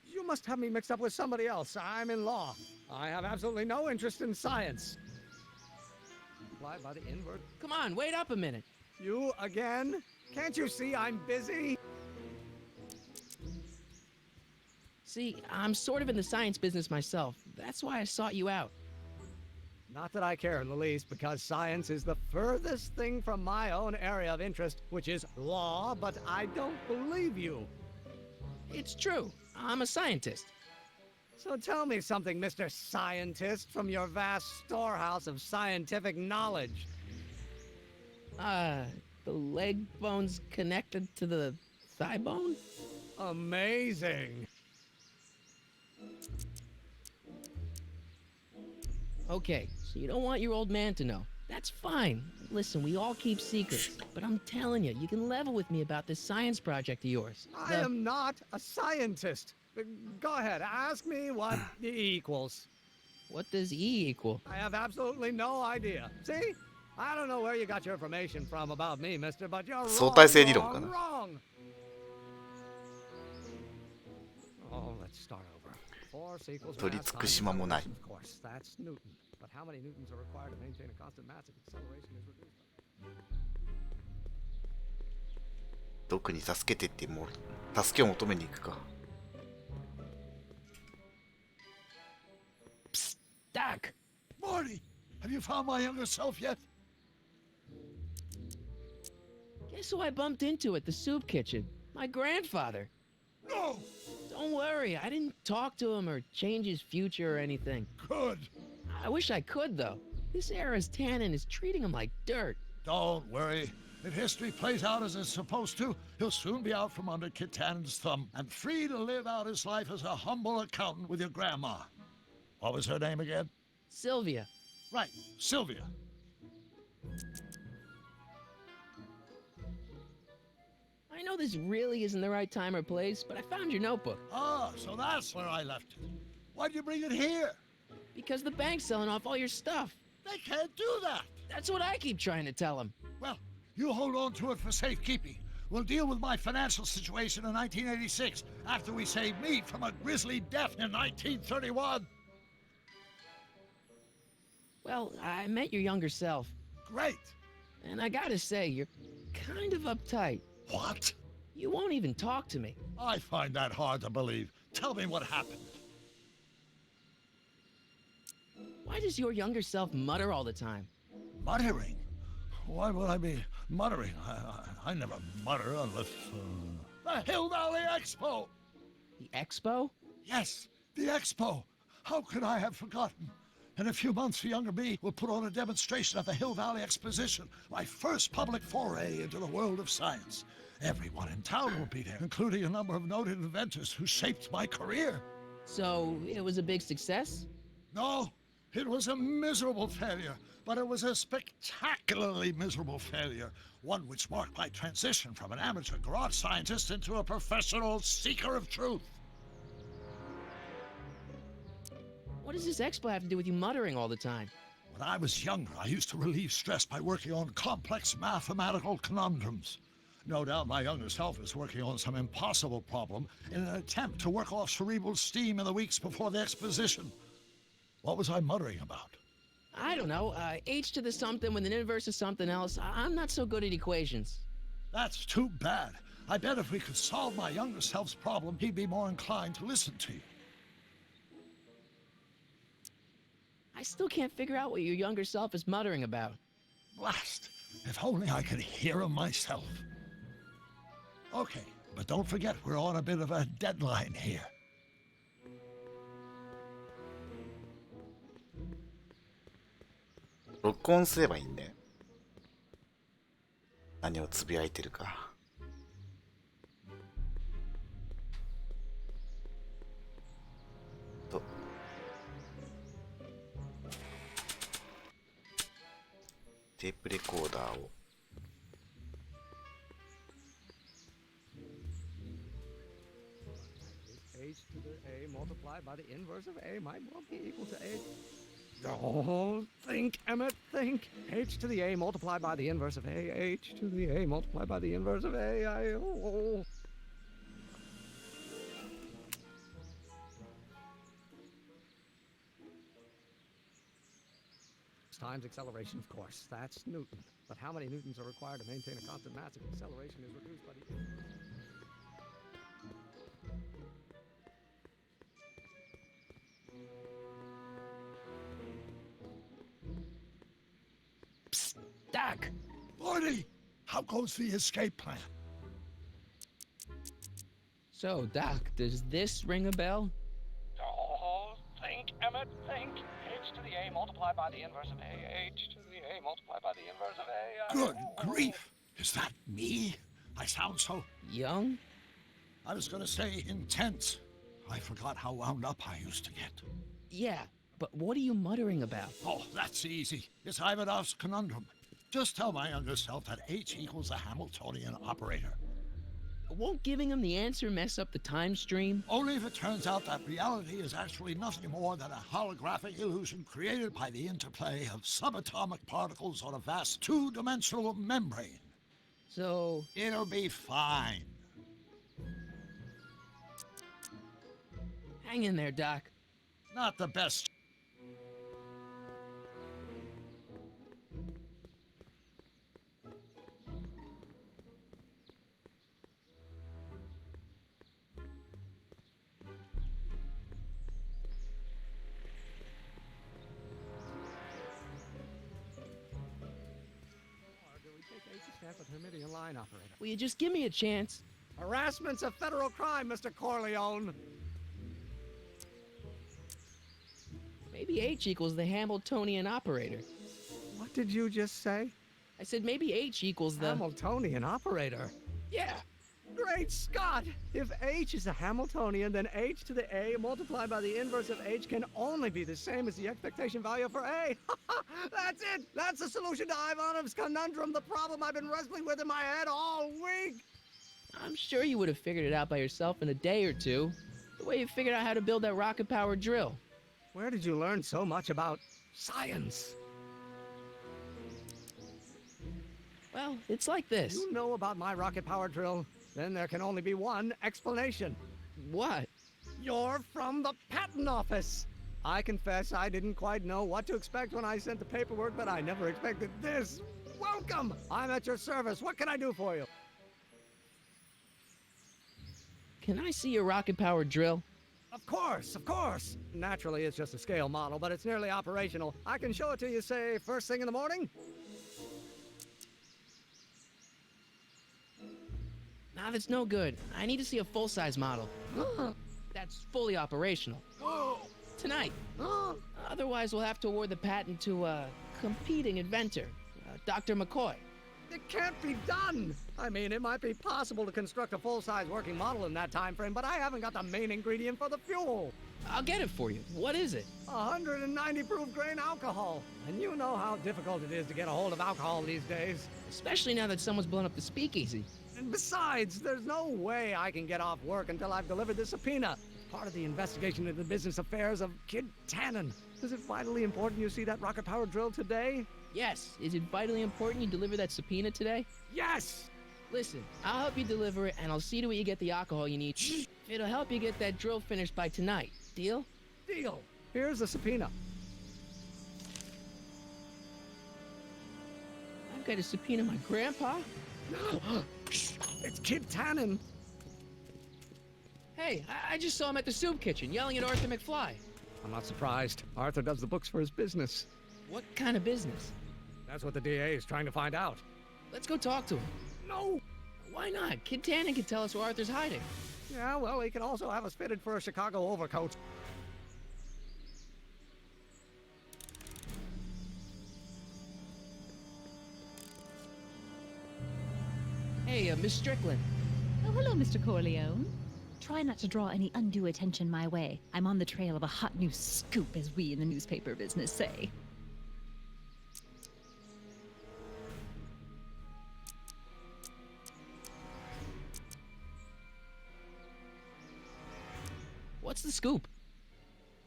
You must have me mixed up with somebody else. I'm in law. I have absolutely no interest in science. Multiplied by the invert. Come on, wait up a minute. You again? Can't you see I'm busy? See, I'm sort of in the science business myself. That's why I sought you out. Not that I care in the least, because science is the furthest thing from my own area of interest, which is law, but I don't believe you. It's true. I'm a scientist. So tell me something, Mr. Scientist, from your vast storehouse of scientific knowledge. The leg bone's connected to the thigh bone? Amazing. Okay, so you don't want your old man to know. That's fine. Listen, we all keep secrets. But I'm telling you, you can level with me about this science project of yours. I am not a scientist. Go ahead, ask me what E equals. What does E equal? I have absolutely no idea. See? I don't know where you got your information from about me, mister, but you're 相対性理 wrong, 論か wrong, な。 wrong. Oh, let's start over. Force equals 取り mass 尽くし間もない。 times Of course, that's Newton. But how many newtons are required to maintain a constant mass if acceleration is reduced? 毒に助けてってもう助けを求めに行くか。 Psst, Doc. Morty, have you found my younger self yet? Guess who I bumped into at the soup kitchen? My grandfather. No! Don't worry, I didn't talk to him or change his future or anything. Good. I wish I could, though. This era's tannin is treating him like dirt. Don't worry. If history plays out as it's supposed to, he'll soon be out from under Kit Tannen's thumb and free to live out his life as a humble accountant with your grandma. What was her name again? Sylvia. Right, Sylvia. I know this really isn't the right time or place, but I found your notebook. Ah, so that's where I left it. Why'd you bring it here? Because the bank's selling off all your stuff. They can't do that. That's what I keep trying to tell him. Well, you hold on to it for safekeeping. We'll deal with my financial situation in 1986 after we save me from a grisly death in 1931. Well, I met your younger self. Great. And I gotta say, you're kind of uptight. What? You won't even talk to me. I find that hard to believe. Tell me what happened. Why does your younger self mutter all the time? Muttering? Why would I be muttering? I never mutter unless... The Hill Valley Expo! The Expo? Yes, the Expo. How could I have forgotten? In a few months, the younger me will put on a demonstration at the Hill Valley Exposition, my first public foray into the world of science. Everyone in town will be there, including a number of noted inventors who shaped my career. So, it was a big success? No, it was a miserable failure, but it was a spectacularly miserable failure, one which marked my transition from an amateur garage scientist into a professional seeker of truth. What does this expo have to do with you muttering all the time? When I was younger, I used to relieve stress by working on complex mathematical conundrums. No doubt my younger self is working on some impossible problem in an attempt to work off cerebral steam in the weeks before the exposition. What was I muttering about? I don't know. H to the something with an inverse of something else. I'm not so good at equations. That's too bad. I bet if we could solve my younger self's problem, he'd be more inclined to listen to you. I still can't figure out what your younger self is muttering about. Blast! If only I could hear him myself. Okay, but don't forget we're on a bit of a deadline here. 何をつぶやいてるか。とテープレコーダーをH to the A multiplied by the inverse of A might well be equal to A. Oh, think, Emmett, think. H to the A multiplied by the inverse of A. H to the A multiplied by the inverse of A. Times acceleration, of course. That's Newton. But how many newtons are required to maintain a constant mass if acceleration is reduced by the... Psst, Doc! Morty, how goes the escape plan? So, Doc, does this ring a bell? Oh, think, Emmett, think. H to the A multiplied by the inverse of A. H to the A multiplied by the inverse of A. Good grief! Is that me? I sound so... Young? I was gonna say intense. I forgot how wound up I used to get. Yeah, but what are you muttering about? Oh, that's easy. It's Ivanov's conundrum. Just tell my younger self that H equals the Hamiltonian operator. Won't giving him the answer mess up the time stream? Only if it turns out that reality is actually nothing more than a holographic illusion created by the interplay of subatomic particles on a vast two-dimensional membrane. So... It'll be fine. Hang in there, Doc. Not the best. Hermitian line operator. Will you just give me a chance? Harassment's a federal crime, Mr. Corleone. Maybe H equals the Hamiltonian operator. What did you just say? I said maybe H equals the... Hamiltonian operator? Yeah. Great Scott! If H is a Hamiltonian, then H to the A multiplied by the inverse of H can only be the same as the expectation value for A. That's it! That's the solution to Ivanov's conundrum, the problem I've been wrestling with in my head all week! I'm sure you would have figured it out by yourself in a day or two. The way you figured out how to build that rocket-powered drill. Where did you learn so much about science? Well, it's like this. You know about my rocket-powered drill? Then there can only be one explanation. What? You're from the patent office. I confess I didn't quite know what to expect when I sent the paperwork, but I never expected this. Welcome! I'm at your service. What can I do for you? Can I see your rocket-powered drill? Of course, of course. Naturally, it's just a scale model, but it's nearly operational. I can show it to you, say, first thing in the morning? Nah, that's no good. I need to see a full-size model. That's fully operational. Tonight. Otherwise, we'll have to award the patent to a competing inventor, Dr. McCoy. It can't be done! I mean, it might be possible to construct a full-size working model in that time frame, but I haven't got the main ingredient for the fuel. I'll get it for you. What is it? 190 proof grain alcohol. And you know how difficult it is to get a hold of alcohol these days. Especially now that someone's blown up the speakeasy. And besides, there's no way I can get off work until I've delivered the subpoena. Part of the investigation into the business affairs of Kid Tannen. Is it vitally important you see that rocket-powered drill today? Yes. Is it vitally important you deliver that subpoena today? Yes! Listen, I'll help you deliver it, and I'll see to it you get the alcohol you need. It'll help you get that drill finished by tonight. Deal? Deal. Here's the subpoena. I've got to subpoena my grandpa? It's Kid Tannen. Hey, I just saw him at the soup kitchen yelling at Arthur McFly. I'm not surprised. Arthur does the books for his business. What kind of business? That's what the DA is trying to find out. Let's go talk to him. No! Why not? Kid Tannen can tell us where Arthur's hiding. Yeah, well, he can also have us fitted for a Chicago overcoat. Hey, Miss Strickland. Oh, hello, Mr. Corleone. Try not to draw any undue attention my way. I'm on the trail of a hot new scoop, as we in the newspaper business say. What's the scoop?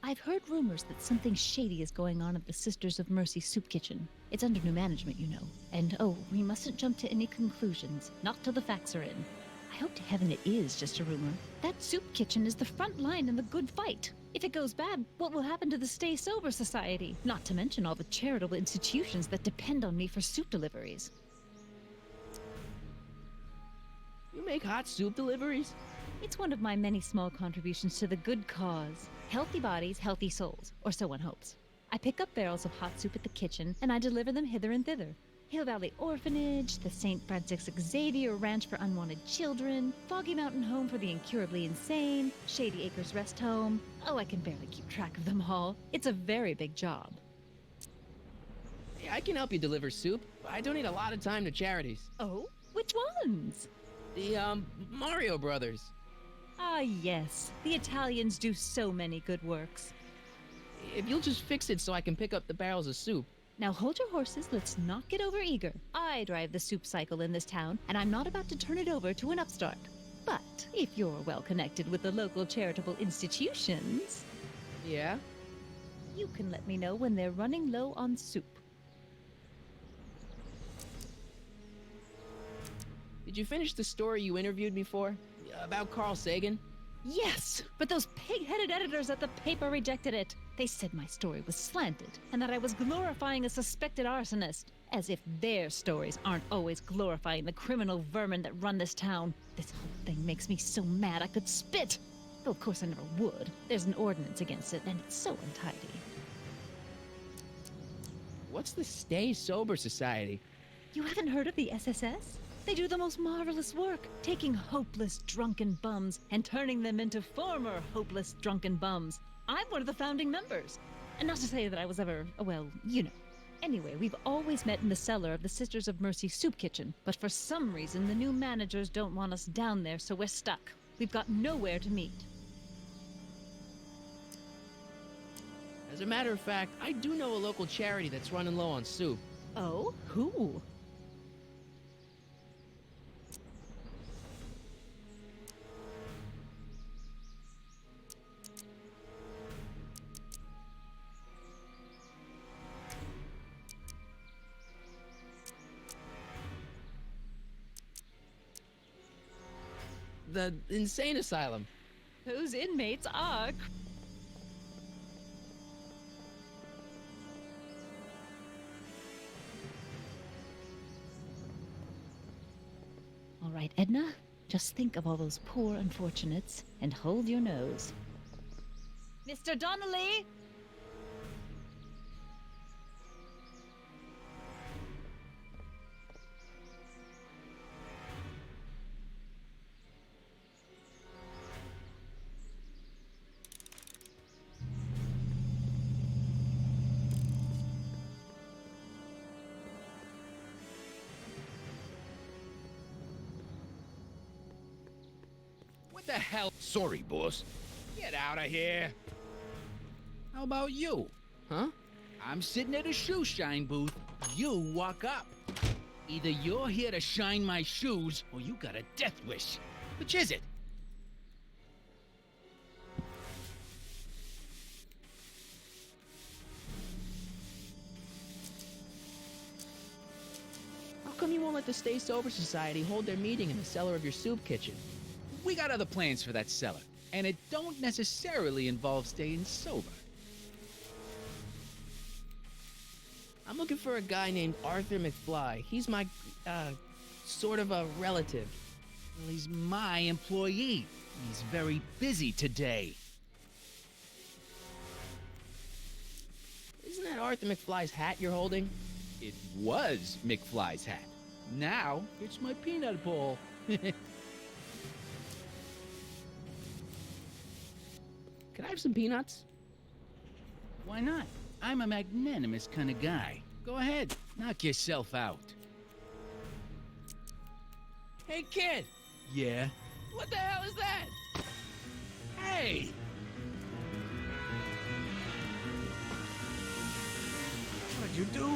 I've heard rumors that something shady is going on at the Sisters of Mercy soup kitchen. It's under new management, you know. And oh, we mustn't jump to any conclusions, not till the facts are in. I hope to heaven it is just a rumor. That soup kitchen is the front line in the good fight. If it goes bad, what will happen to the Stay Sober Society? Not to mention all the charitable institutions that depend on me for soup deliveries. You make hot soup deliveries? It's one of my many small contributions to the good cause. Healthy bodies, healthy souls, or so one hopes. I pick up barrels of hot soup at the kitchen, and I deliver them hither and thither. Hill Valley Orphanage, the St. Francis Xavier Ranch for Unwanted Children, Foggy Mountain Home for the Incurably Insane, Shady Acres Rest Home. Oh, I can barely keep track of them all. It's a very big job. Hey, I can help you deliver soup. I donate a lot of time to charities. Oh? Which ones? The, Mario Brothers. Ah, yes. The Italians do so many good works. If you'll just fix it so I can pick up the barrels of soup. Now hold your horses, let's not get over-eager. I drive the soup cycle in this town, and I'm not about to turn it over to an upstart. But if you're well connected with the local charitable institutions... Yeah? You can let me know when they're running low on soup. Did you finish the story you interviewed me for? About Carl Sagan? Yes, but those pig-headed editors at the paper rejected it. They said my story was slanted, and that I was glorifying a suspected arsonist. As if their stories aren't always glorifying the criminal vermin that run this town. This whole thing makes me so mad I could spit. Though of course I never would. There's an ordinance against it, and it's so untidy. What's the Stay Sober Society? You haven't heard of the SSS? They do the most marvelous work, taking hopeless drunken bums and turning them into former hopeless drunken bums. I'm one of the founding members. And not to say that I was ever, well, you know. Anyway, we've always met in the cellar of the Sisters of Mercy soup kitchen, but for some reason the new managers don't want us down there, so we're stuck. We've got nowhere to meet. As a matter of fact, I do know a local charity that's running low on soup. Oh? Who? The insane asylum. Those inmates are... All right, Edna, just think of all those poor unfortunates and hold your nose. Mr. Donnelly! What the hell? Sorry, boss. Get out of here. How about you? Huh? I'm sitting at a shoe shine booth. You walk up. Either you're here to shine my shoes, or you got a death wish. Which is it? How come you won't let the Stay Sober Society hold their meeting in the cellar of your soup kitchen? We got other plans for that cellar, and it don't necessarily involve staying sober. I'm looking for a guy named Arthur McFly. He's my, sort of a relative. Well, he's my employee. He's very busy today. Isn't that Arthur McFly's hat you're holding? It was McFly's hat. Now, it's my peanut bowl. Can I have some peanuts? Why not? I'm a magnanimous kind of guy. Go ahead, knock yourself out. Hey, kid! Yeah? What the hell is that? Hey! What did you do?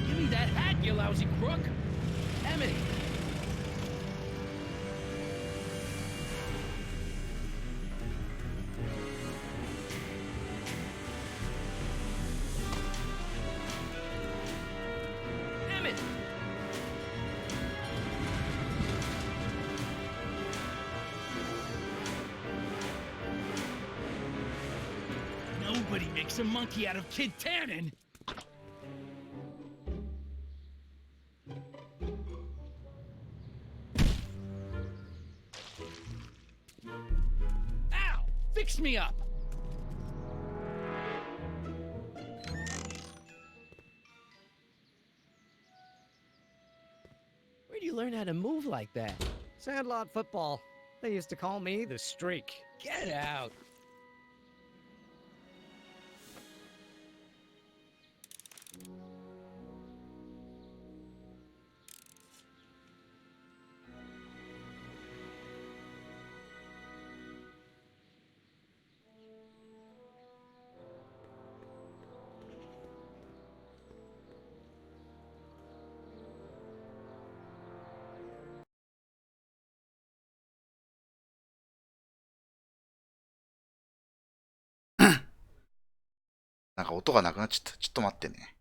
Give me that hat, you lousy crook! Emmett! Emmett! Nobody makes a monkey out of Kid Tannen! Ow! Fix me up! Where'd you learn how to move like that? Sandlot football. They used to call me the Streak. Get out!なんか音がなくなっちゃった。ちょっと待ってね。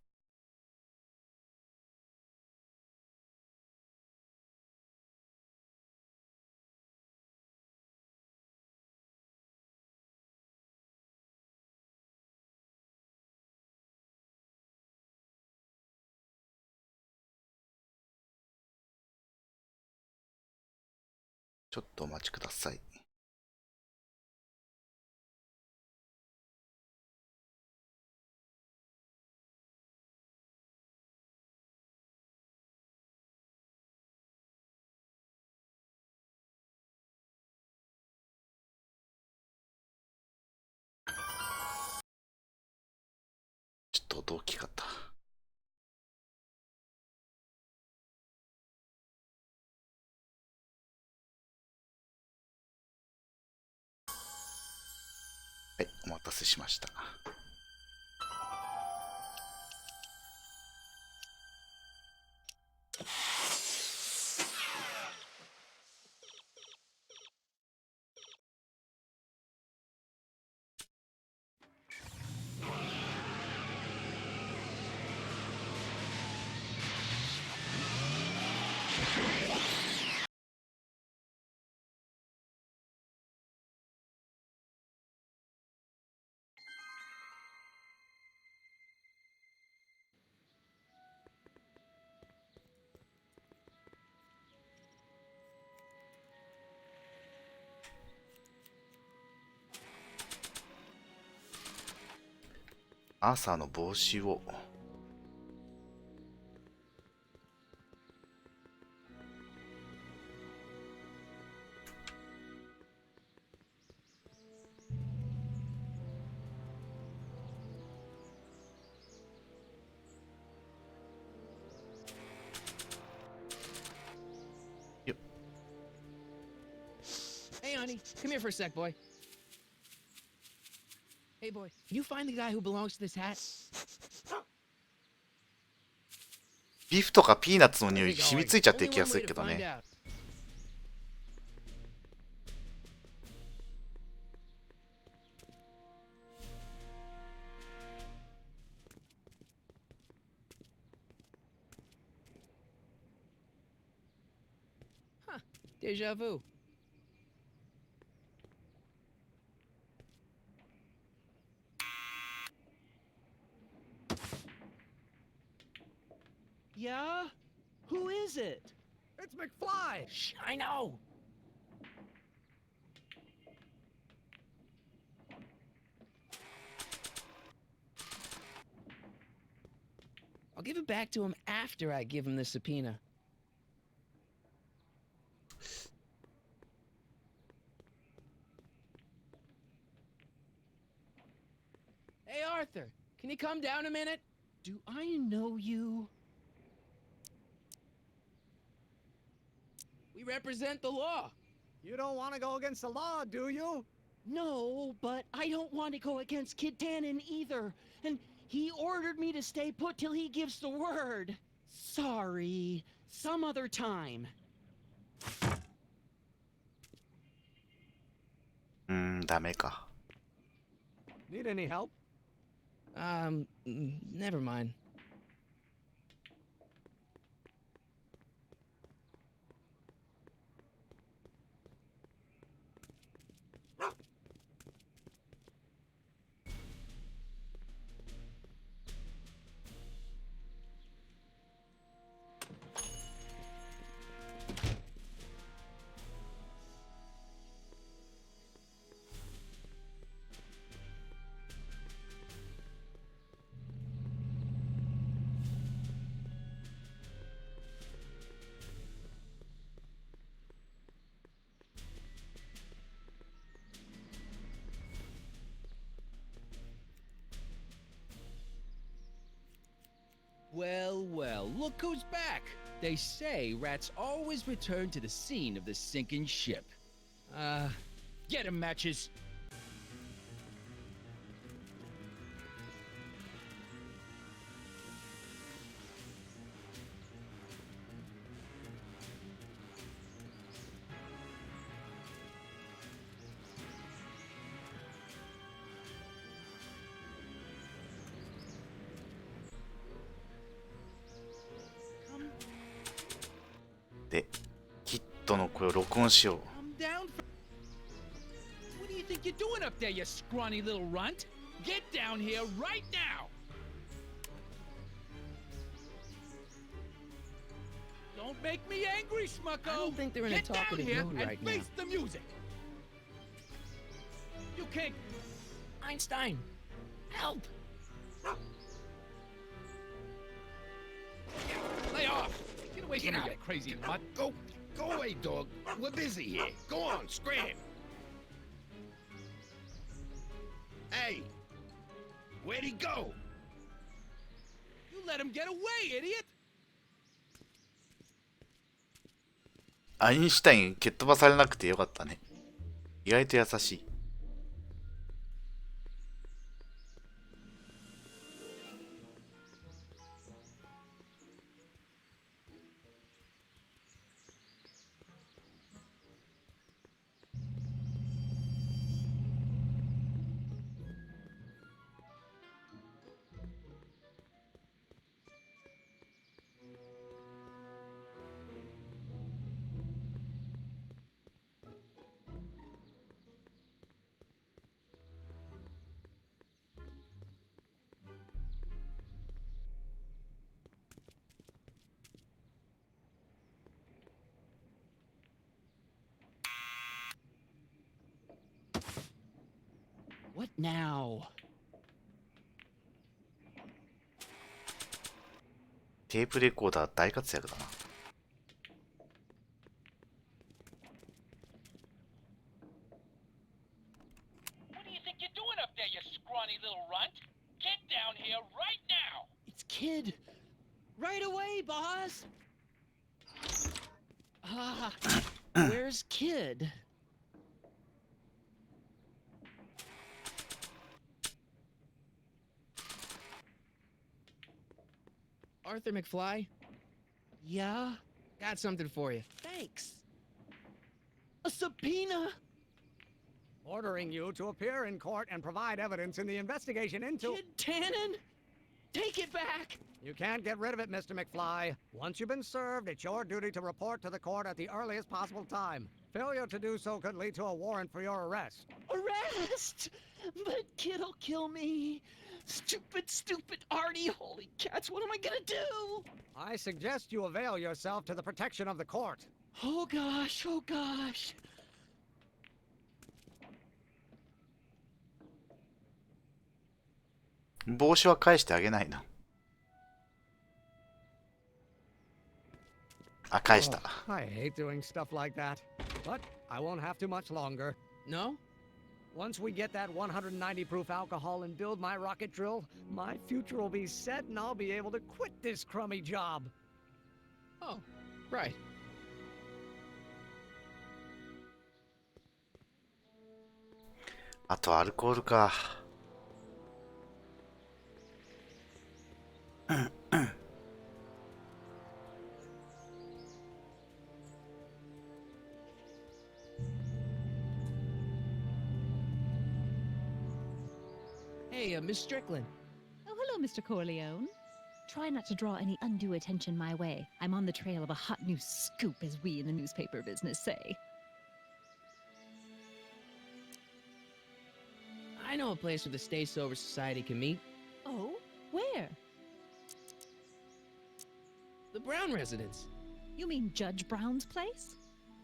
ちょっとお待ちください。ちょっと音大きかった。はい、お待たせしました。アーサーの帽子を。よっ。Hey, honey, come here for a sec, boy. Hey, boy, can you find the guy who belongs to this hat? ビーフとかピーナッツの匂い染みついちゃってる気がするけどね。Deja vu. Yeah? Who is it? It's McFly! Shh, I know. I'll give it back to him after I give him the subpoena. Hey, Arthur, can you come down a minute? Do I know you? We represent the law. You don't want to go against the law, do you? No, but I don't want to go against Kid Tannen either. And he ordered me to stay put till he gives the word. Sorry. Some other time. ダメか。 Need any help? Never mind. Well, well, look who's back. They say rats always return to the scene of the sinking ship. Get 'em, Matches. .で、キッドの声を録音しよう。 Come down. What do you think you're doing up there, you scrawny little runt? Get down here right now. Don't make me angry, Schmucko. I don't think they're in a Get down talkative here mood and right now. face the music. You can't. Einstein, help! Lay off. Get away from me, you crazy mutt. Go away, dog. We're busy here. Go on, scram. Hey, where'd he go? You let him get away, idiot. アインシュタイン蹴っ飛ばされなくてよかったね。意外と優しい。What now? テープレコーダー大活躍だな。 What do you think you're doing up there, you scrawny little runt? Get down here right now. It's Kid. Right away, boss. Where's Kid? Arthur McFly, Yeah? got something for you. Thanks. A subpoena? Ordering you to appear in court and provide evidence in the investigation into... Kid Tannen? Take it back! You can't get rid of it, Mr. McFly. Once you've been served, it's your duty to report to the court at the earliest possible time. Failure to do so could lead to a warrant for your arrest. Arrest! But Kid'll kill me. Stupid Artie. Holy cats, what am I gonna do? I suggest you avail yourself to the protection of the court. Oh gosh, oh gosh. 帽子は返してあげないの。あ、返した。I hate doing stuff like that. But I won't have to much longer. No? Once we get that 190 proof alcohol and build my rocket drill, my future will be set and I'll be able to quit this crummy job. Oh, right.あとアルコールか。Hey, Miss Strickland. Oh, hello, Mr. Corleone. Try not to draw any undue attention my way. I'm on the trail of a hot new scoop, as we in the newspaper business say. I know a place where the Stay Sober Society can meet. Oh, where? The Brown residence. You mean Judge Brown's place?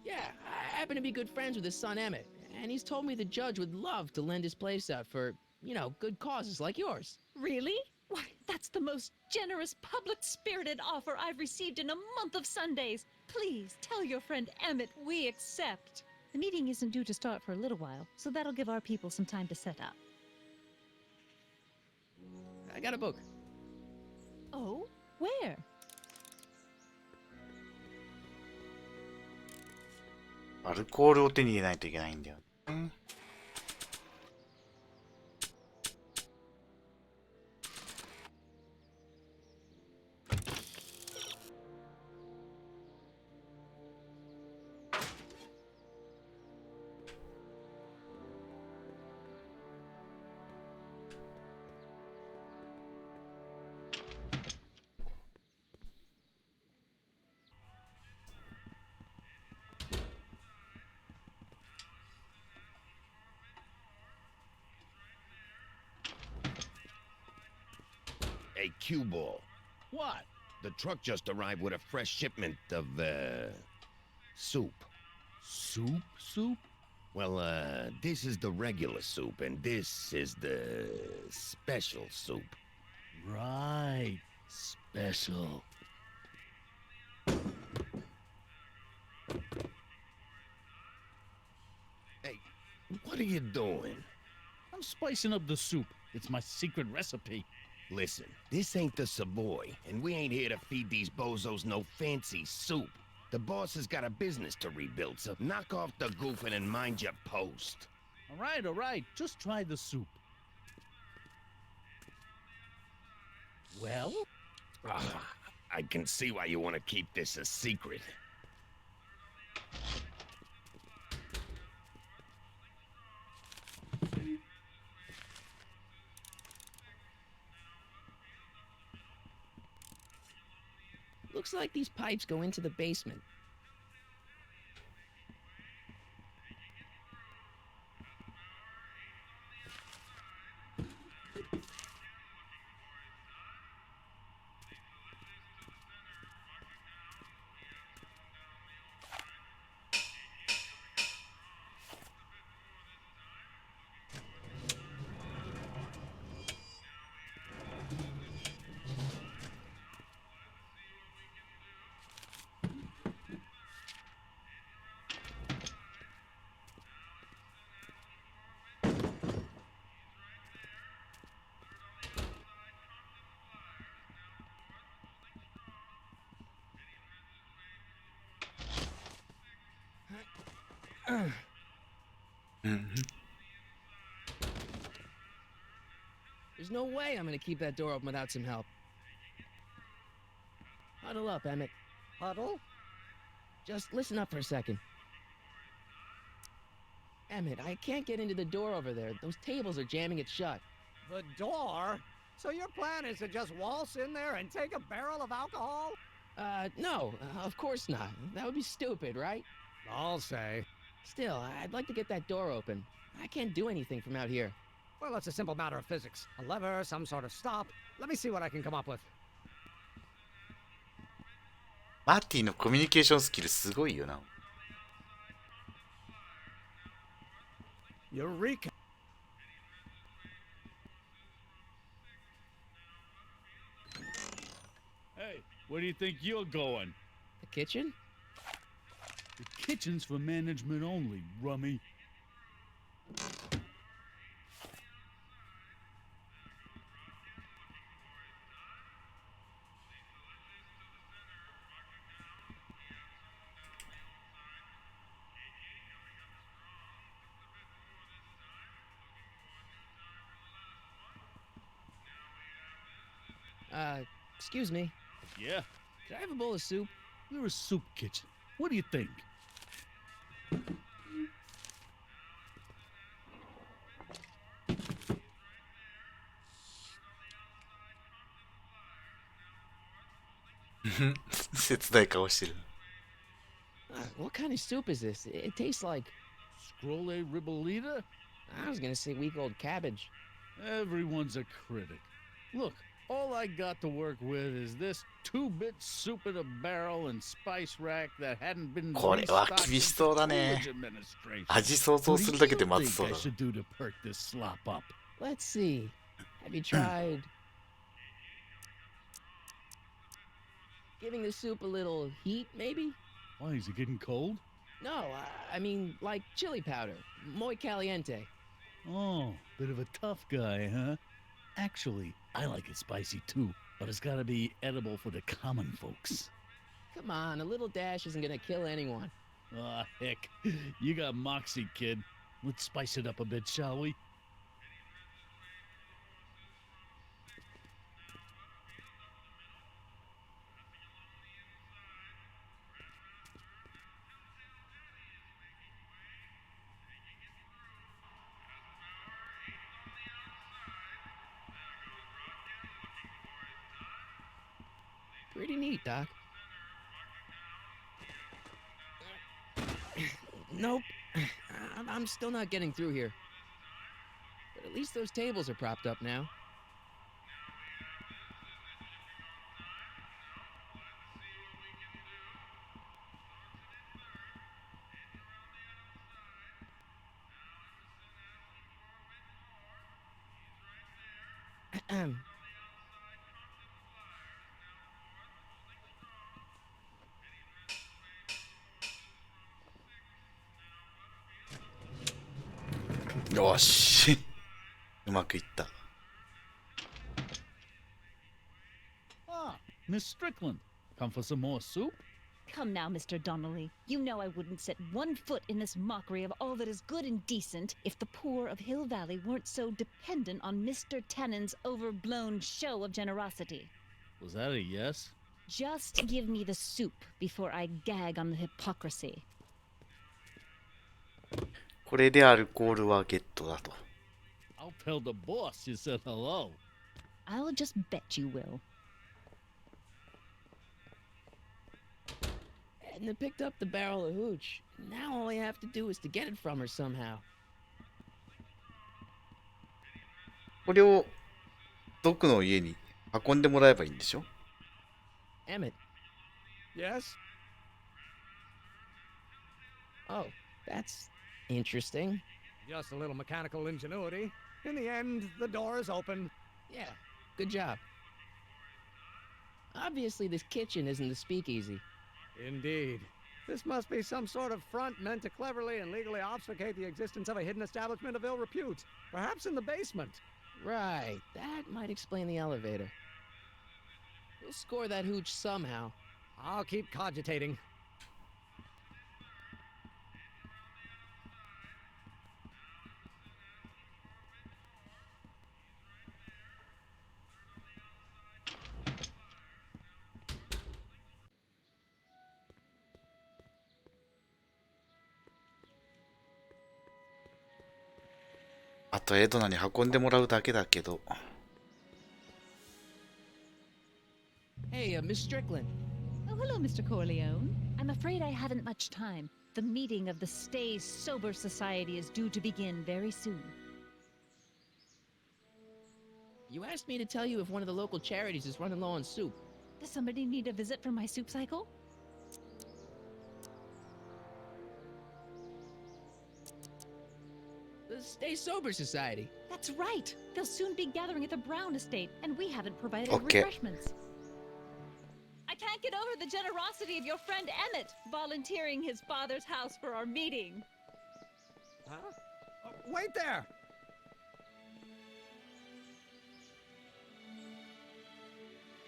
Yeah, I happen to be good friends with his son Emmett, and he's told me the judge would love to lend his place out for, you know, good causes like yours. Really? Why, that's the most generous, public-spirited offer I've received in a month of Sundays. Please tell your friend Emmett we accept. The meeting isn't due to start for a little while, so that'll give our people some time to set up. I got a book. Oh? Where?アルコールを手に入れないといけないんだよね。Hey, Q-Ball. What? The truck just arrived with a fresh shipment of, soup. Soup? Soup? Well, this is the regular soup, and this is the special soup. Right. Special. Hey, what are you doing? I'm spicing up the soup. It's my secret recipe. Listen, this ain't the Savoy, and we ain't here to feed these bozos no fancy soup. The boss has got a business to rebuild, so knock off the goofing and mind your post. All right. Just try the soup. Well? I can see why you want to keep this a secret. Looks like these pipes go into the basement. There's no way I'm gonna keep that door open without some help. Huddle up, Emmett. Huddle? Just listen up for a second. Emmett, I can't get into the door over there. Those tables are jamming it shut. The door? So your plan is to just waltz in there and take a barrel of alcohol? No, of course not. That would be stupid, right? I'll say. Still, I'd like to get that door open. I can't do anything from out here. Well, it's a simple matter of physics. A lever, some sort of stop. Let me see what I can come up with. マーティのコミュニケーションスキルすごいよな。Eureka! Hey, where do you think you're going? The kitchen? The kitchen's for management only, rummy. Excuse me. Yeah, Could I have a bowl of soup? we're a soup kitchen. What do you think? Hmm. 切ない顔してる。What kind of soup is this? It tastes like... Scrolle ribolita? I was gonna say week-old cabbage. Everyone's a critic. Look, all I got to work with is this 2-bit soup in a barrel and spice rack that hadn't been これは restocked 厳しそうだ since ね。 Coolidge administration. 味想像 What す do るだけで you まず think そう I だ。 should do to perk this slop up? Let's see. Have you tried... giving the soup a little heat, maybe? Why, is it getting cold? No, I mean, like chili powder. Muy caliente. Oh, bit of a tough guy, huh? Actually, I like it spicy too, but it's gotta be edible for the common folks. Come on, a little dash isn't gonna kill anyone. Ah, heck. You got moxie, kid. Let's spice it up a bit, shall we? Pretty neat, Doc. Nope. I'm still not getting through here. But at least those tables are propped up now. Ahem. Oh, よし。うまくいった。Ah, Miss Strickland. Come for some more soup? Come now, Mr. Donnelly. You know I wouldn't set one foot in this mockery of all that is good and decent if the poor of Hill Valley weren't so dependent on Mr. Tennant's overblown show of generosity. Was that a yes? Just give me the soup before I gag on the hypocrisy. これでアルコールはゲットだと。I'll tell the boss you said hello. I'll just bet you will. Edna picked up the barrel of hooch. Now all I have to do is to get it from her somehow. これをドクの家に運んでもらえばいいんでしょ？ Emmett. Yes? Oh, that's interesting. Just a little mechanical ingenuity. In the end, the door is open. Yeah, good job. Obviously, this kitchen isn't the speakeasy. Indeed. This must be some sort of front meant to cleverly and legally obfuscate the existence of a hidden establishment of ill repute. Perhaps in the basement. Right, that might explain the elevator. We'll score that hooch somehow. I'll keep cogitating. Ah, あとエドナに運んでもらうだけだけど。Hey, Miss Strickland. Oh, hello, Mr. Corleone. I'm afraid I haven't much time. The meeting of the Stay Sober Society is due to begin very soon. You asked me to tell you if one of the local charities is running low on soup. Does somebody need a visit from my soup cycle? The Stay Sober Society. That's right. They'll soon be gathering at the Brown estate, and we haven't provided Okay. refreshments. I can't get over the generosity of your friend Emmett volunteering his father's house for our meeting. Huh? Wait there!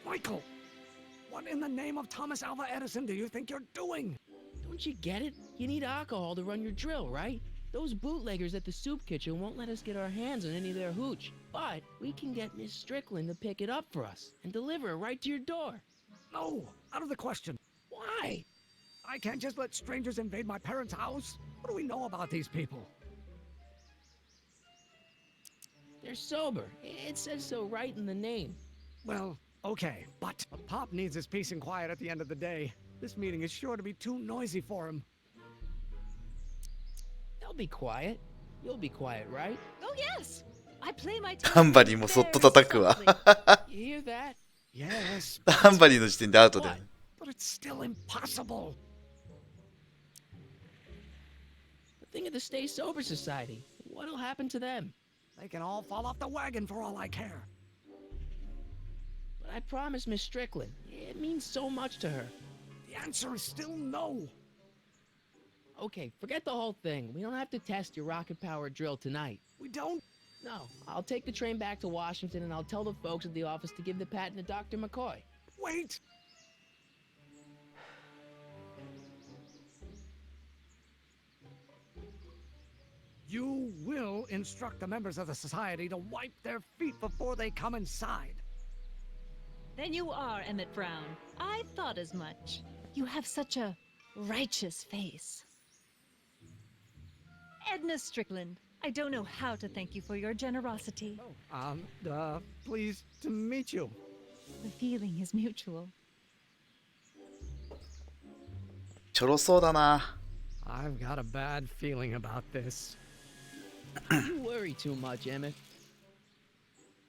Michael! What in the name of Thomas Alva Edison do you think you're doing? Don't you get it? You need alcohol to run your drill, right? Those bootleggers at the soup kitchen won't let us get our hands on any of their hooch. But we can get Miss Strickland to pick it up for us and deliver it right to your door. No, out of the question. Why? I can't just let strangers invade my parents' house. What do we know about these people? They're sober. It says so right in the name. Well, okay, but Pop needs his peace and quiet at the end of the day. This meeting is sure to be too noisy for him. They'll be quiet. You'll be quiet, right? Oh, yes. I play my タンバリンもそっと叩くわ。 You hear that? Yes. タンバリンの時点でアウトだよ。 But it's still impossible. The thing of the Stay Sober Society. What'll happen to them? They can all fall off the wagon for all I care. But I promised Miss Strickland. It means so much to her. The answer is still no. Okay, forget the whole thing. We don't have to test your rocket-powered drill tonight. We don't? No, I'll take the train back to Washington and I'll tell the folks at the office to give the patent to Dr. McCoy. Wait! You will instruct the members of the society to wipe their feet before they come inside. Then you are Emmett Brown. I thought as much. You have such a righteous face. Edna Strickland, I don't know how to thank you for your generosity. Pleased to meet you. The feeling is mutual. ちょろそうだな。 I've got a bad feeling about this. You worry too much, Emmett.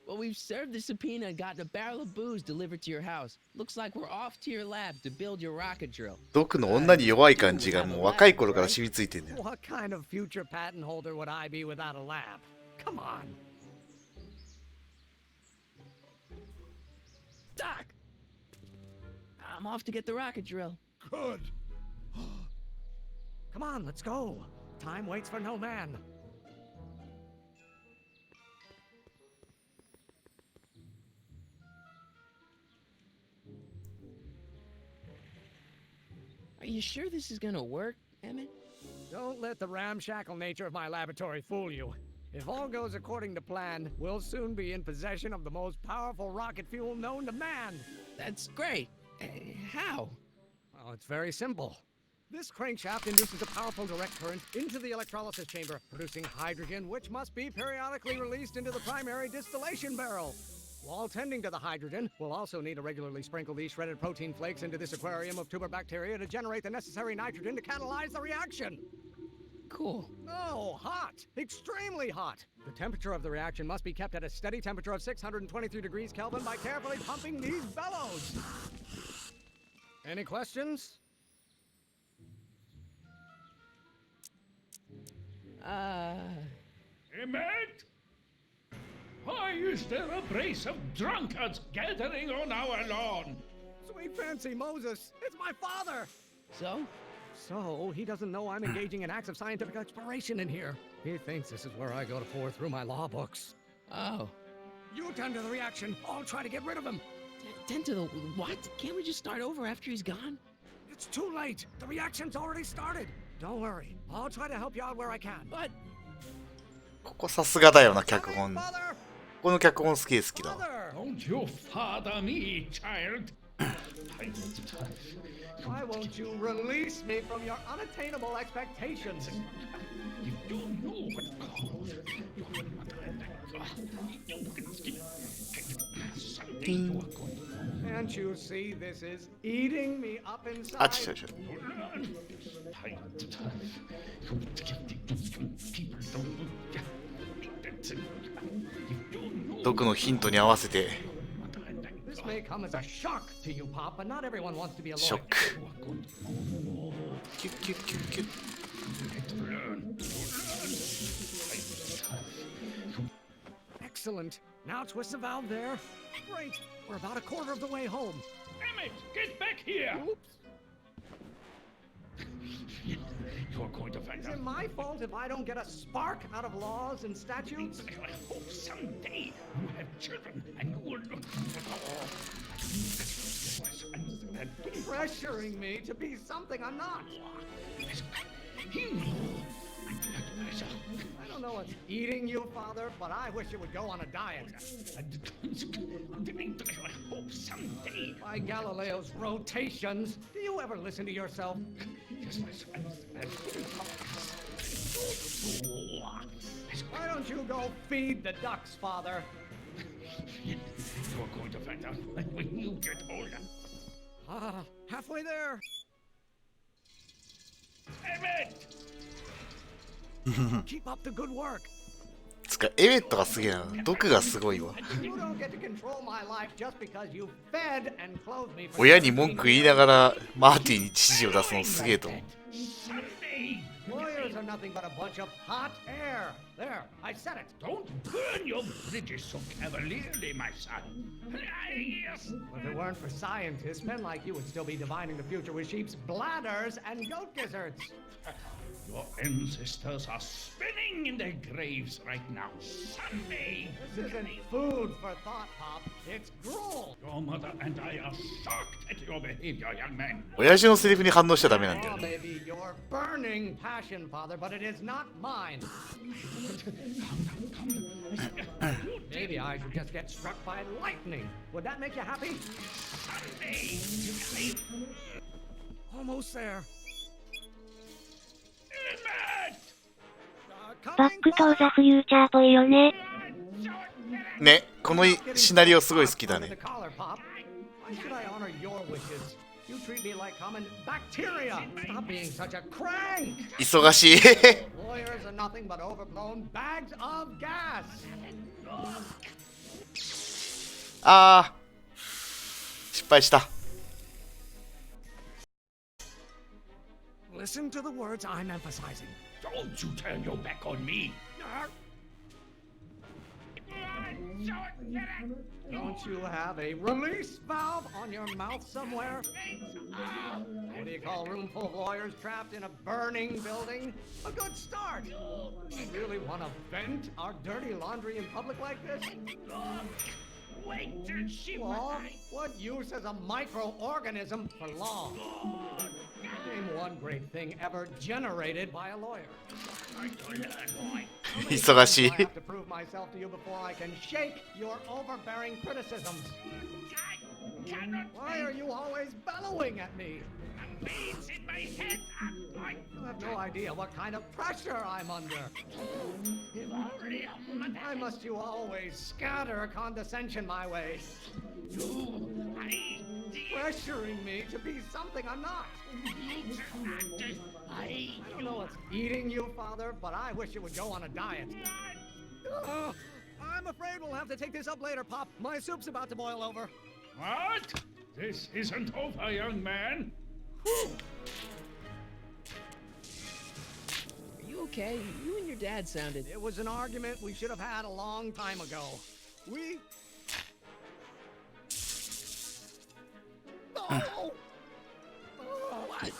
Well, we've served the subpoena and gotten a barrel of booze delivered to your house. Looks like we're off to your lab to build your rocket drill. 毒の女に弱い感じがもう若い頃から染みついてんだよ。 What kind of future patent holder would I be without a lab? Come on. Doc! I'm off to get the rocket drill. Good. Come on, let's go. Time waits for no man. Are you sure this is gonna work, Emmett? Don't let the ramshackle nature of my laboratory fool you. If all goes according to plan, we'll soon be in possession of the most powerful rocket fuel known to man. That's great. How? Well, it's very simple. This crankshaft induces a powerful direct current into the electrolysis chamber, producing hydrogen, which must be periodically released into the primary distillation barrel. While tending to the hydrogen, we'll also need to regularly sprinkle these shredded protein flakes into this aquarium of tuber bacteria to generate the necessary nitrogen to catalyze the reaction. Cool. Oh, hot! Extremely hot! The temperature of the reaction must be kept at a steady temperature of 623 degrees Kelvin by carefully pumping these bellows. Any questions? Emmett? Why is there a brace of drunkards gathering on our lawn? Sweet fancy Moses, it's my father! So? So, he doesn't know I'm engaging in acts of scientific exploration in here. He thinks this is where I go to pour through my law books. Oh. You tend to the reaction. I'll try to get rid of him. Tend to the what? Can't we just start over after he's gone? It's too late. The reaction's already started. Don't worry. I'll try to help you out where I can. But ここさすがだよな、脚本。ここの脚本好き好きだわ。 Don't you father me, child. Why won't you release me from your unattainable expectations? You don't know what caused. Can't you see this is eating me up あ、 inside? 違う違う。毒のヒントに合わせて This may come as a shock to you, Pop, but not everyone wants to be a ショ lawyer. ック。キュッキュッキュッキュッ。 Excellent. Now twist the valve there. Great. We're about a quarter of the way home. Emmett, get back here! Oops. You're going to find Is out. it my fault if I don't get a spark out of laws and statutes? I hope someday you have children and you will look. Pressuring me to be something I'm not. I don't know know what's eating you, Father, but I wish it would go on a diet. I hope someday. By Galileo's rotations, do you ever listen to yourself? Why don't you go feed the ducks, Father? You're going to find out when you get older. Ah, halfway there. Keep up the good work. つかエベットがすげえな。毒がすごいわ。 You don't get to control my life just because you fed and clothed me for 親に文句言いながらマーティに指示を出すのすげえと思う。 Lawyers are nothing but a bunch of hot air. There, I said it. Don't burn your bridges so cavalierly, my son. Yes. If it weren't for scientists, men like you would still be divining the future with sheep's bladders and goat gizzards. Your ancestors are spinning in their graves right now. Someday. This isn't food for thought, Pop. It's gruel. Your mother and I are shocked at your behavior, young man. 親父のセリフに反応しちゃダメなんだよ Oh, ね。 maybe your burning passion, Father, but it is not mine. Maybe I should just get struck by lightning. Would that make you happy? Almost there. バックトゥーザフューチャーっぽいよね。ね、このシナリオすごい好きだね。 Why should I honor your wishes? You treat me like common bacteria. Stop being such a crank. 忙しい。 Lawyers are nothing but overblown bags of gas. あー、失敗した。 Listen to the words I'm emphasizing. Don't you turn your back on me. Don't you have a release valve on your mouth somewhere? What do you call a room full of lawyers trapped in a burning building? A good start. You really want to vent our dirty laundry in public like this? Wait till she Law? What use is a microorganism for law? Name one great thing ever generated by a lawyer. 忙しい。 I have to prove myself to you before I can shake your overbearing criticisms. Why are you always bellowing at me? You have no idea what kind of pressure I'm under. Why must you always scatter condescension my way? Pressuring me to be something I'm not. I don't know what's eating you, Father, but I wish it would go on a diet. I'm afraid we'll have to take this up later, Pop. My soup's about to boil over. What? This isn't over, young man. Are you okay? You and your dad sounded... It was an argument we should have had a long time ago. We... Oh! What?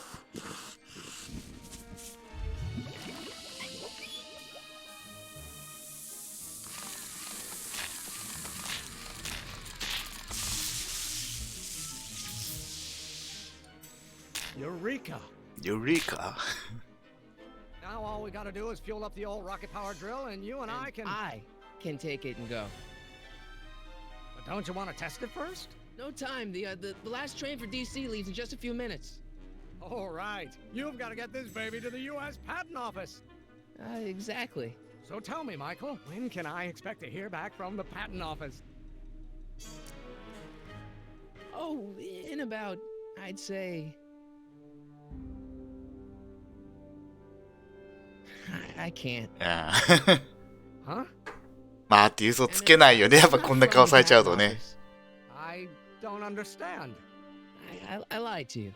Eureka! Eureka! Now all we gotta do is fuel up the old rocket power drill and you and I can... I can take it and go. But don't you want to test it first? No time. The last train for DC leaves in just a few minutes. All right. You've got to get this baby to the U.S. Patent Office. Exactly. So tell me, Michael, when can I expect to hear back from the Patent Office? Oh, in about, I'd say... I can't. あまあって嘘つけないよね。やっぱこんな顔されちゃうとね。 I don't understand. I lied to you,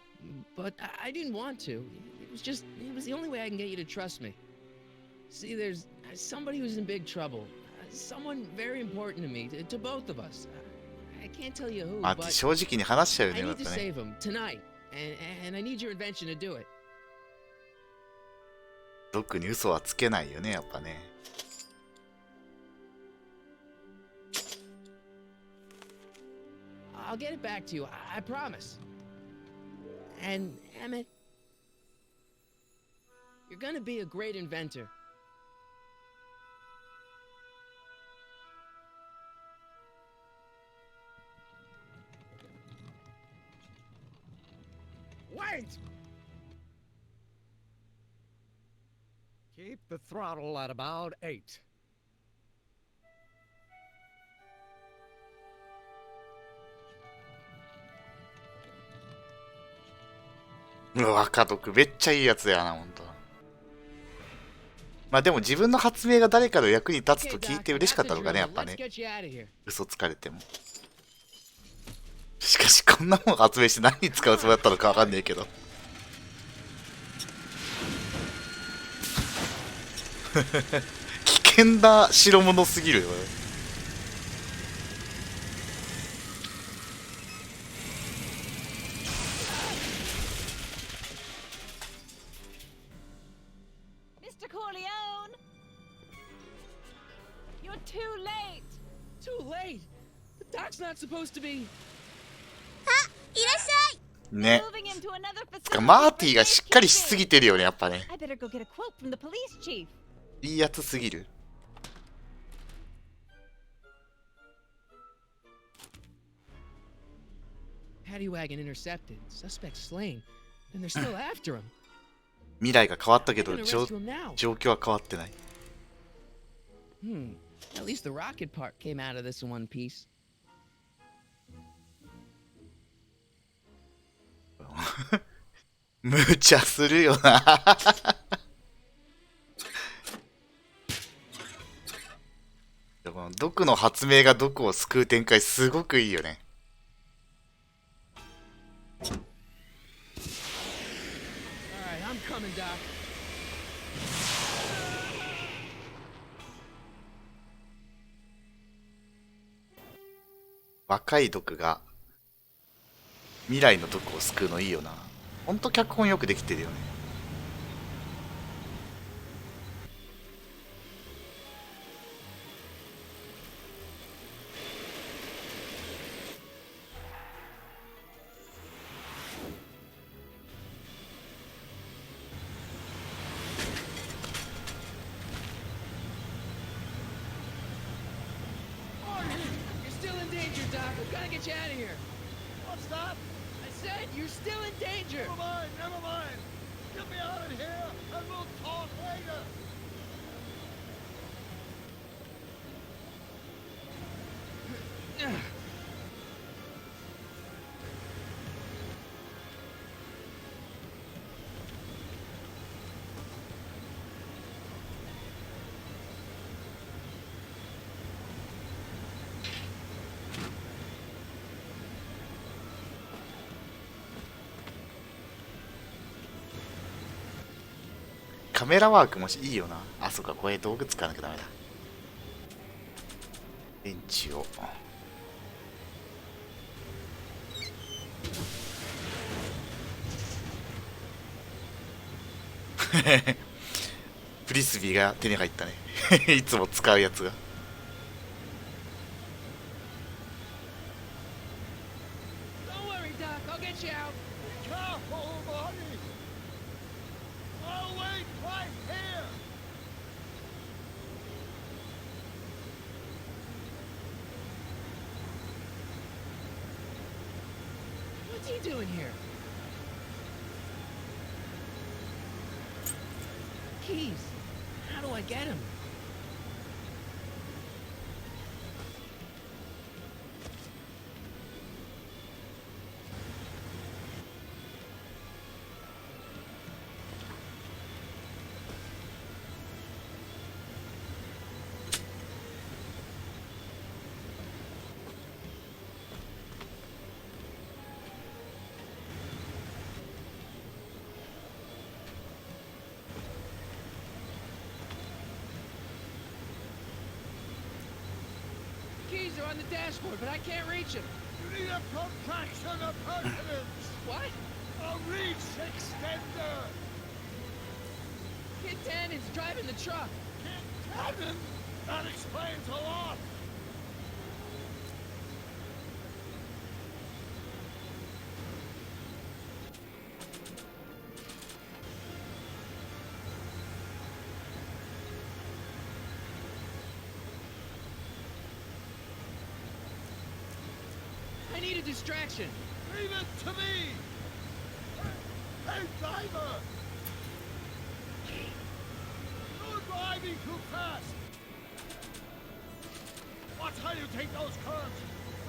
but I didn't want to. It was the only way I can get you to trust me. See, there's somebody who's in big trouble. Someone very important to me, to both of us. I can't tell you who, まあって but 正直に話しちゃうよ I ね。だ need っ to たね。 save him tonight, and I need your invention to do it. ドックに嘘はつけないよね。やっぱね。 I'll get it back to you, I promise. And Emmett, you're gonna be a great inventor. Keep the throttle at about 8. 若徳めっちゃいいやつやな、ほんと。まあでも自分の発明が誰かの役に立つと聞いて嬉しかったのかね、やっぱね。嘘つかれても。しかしこんなもん発明して何に使うつもりだったのかわかんねえけど。危険な代物すぎるよね。Mr. Corleone! You're too late! Too late? The doc's not supposed to be. ね。 Moving him to another つか facility マー for ティがしっかりしすぎてるよね、やっぱね。 I better go get a quote from the police chief. いいやつすぎる。Paddy wagon intercepted. Suspect slain. And they're still after him. 未来が変わったけど、 They're gonna 状 rescue him now. 況は変わってない。At least the rocket part came out of this in one piece. 無茶するよな。でも毒の発明が毒を救う展開すごくいいよね。Alright, I'm coming, Doc. 若い毒が未来の毒を救うのいいよな。ほんと脚本よくできてるよね。You're still in danger, Doc. We've got to get you out of here. What's that? I said you're still in danger. Never mind, never mind. Get me out of here and we'll talk later. カメラワークもいいよな。あ、そっか、これ道具使わなきゃダメだ。ベンチを。フリスビーが手に入ったね。いつも使うやつが。Don't worry, Doc. I'll get you out. Careful, buddy. I'll wait right here. What's he doing here? Keys. How do I get him? Keys are on the dashboard, but I can't reach him. You need a contraction of pertinence. What? A reach extender. Kid Tannen's driving the truck. Cannon? That explains a lot. I need a distraction. Leave it to me. Hey, driver. too fast. Watch how you take those curves.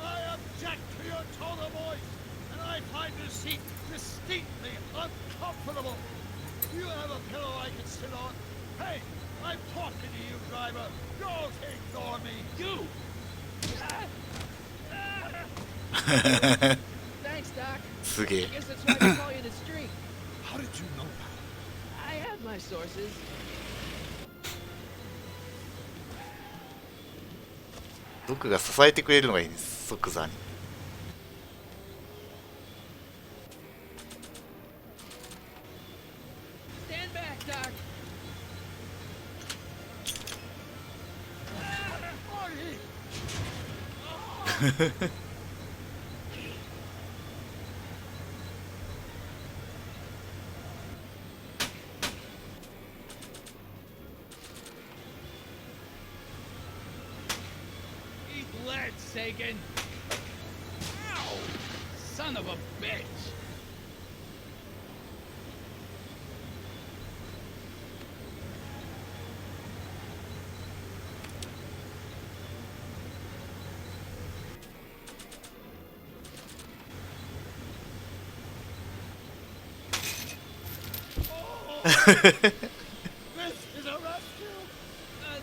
I object to your tone of voice, and I find this seat distinctly uncomfortable. Do you have a pillow I can sit on? Hey, I'm talking to you, driver. Don't ignore me. You! Thanks, Doc. すげえ I guess that's why they call you the street. How did you know that? I have my sources. 毒が支えてくれるのがいいです、即座に。Stand back, Doc. Eat lead, Sagan! Ow! Son of a bitch! This is a rescue!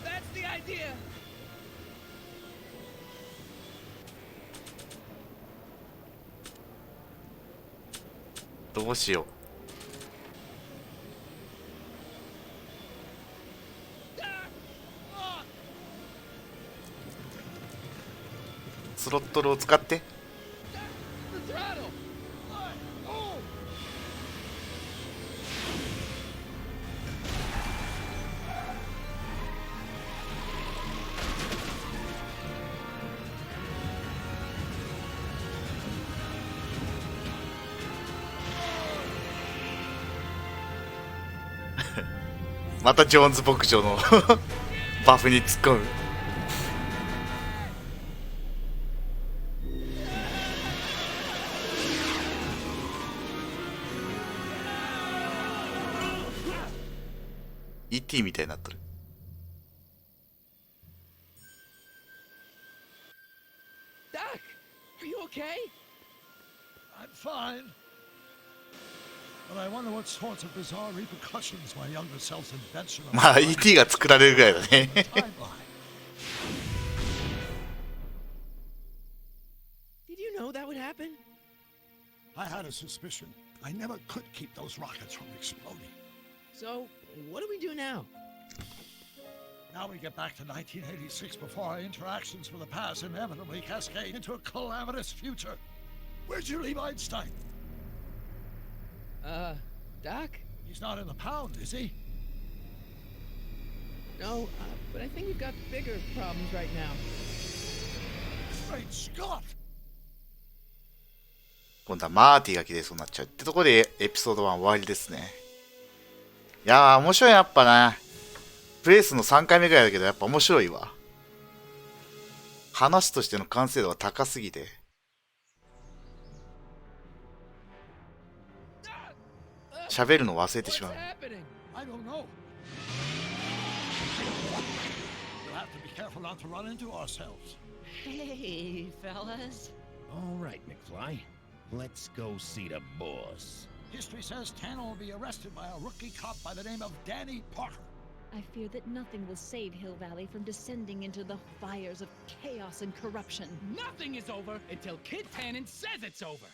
That's the idea! どうしよう。スロットルを使って。 The throttle! Oh! またジョーンズ牧場のバフに突っ込む。ET みたいになっとる。Doc, are you okay? I'm fine. But I wonder what sorts of bizarre repercussions my younger self's invention of まあ ET が作られるぐらいだね。 timeline. Did you know that would happen? I had a suspicion. I never could keep those rockets from exploding. So, what do we do now? Now we get back to 1986 before our interactions with the past inevitably cascade into a calamitous future. Where'd you leave Einstein? Doc? He's not in the pound, is he? No, but I think we've got bigger problems right now. Great Scott! 今度はマーティが切れそうになっちゃうってところでエピソード1終わりですね。いやー面白いやっぱな。プレイスの3回目ぐらいだけどやっぱ面白いわ。話としての完成度が高すぎて。喋るの忘れてしまう。 I don't know. We'll have to be careful not to run into ourselves. Hey, fellas. All right, McFly. Let's go see the boss. History says Tanner will be arrested by a rookie cop by the name of Danny Parker. I fear that nothing will save Hill Valley from descending into the fires of chaos and corruption. Nothing is over until Kid Tannen says it's over!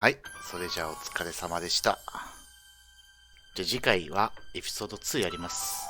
はい、それじゃあお疲れ様でした。じゃあ次回はエピソード2やります。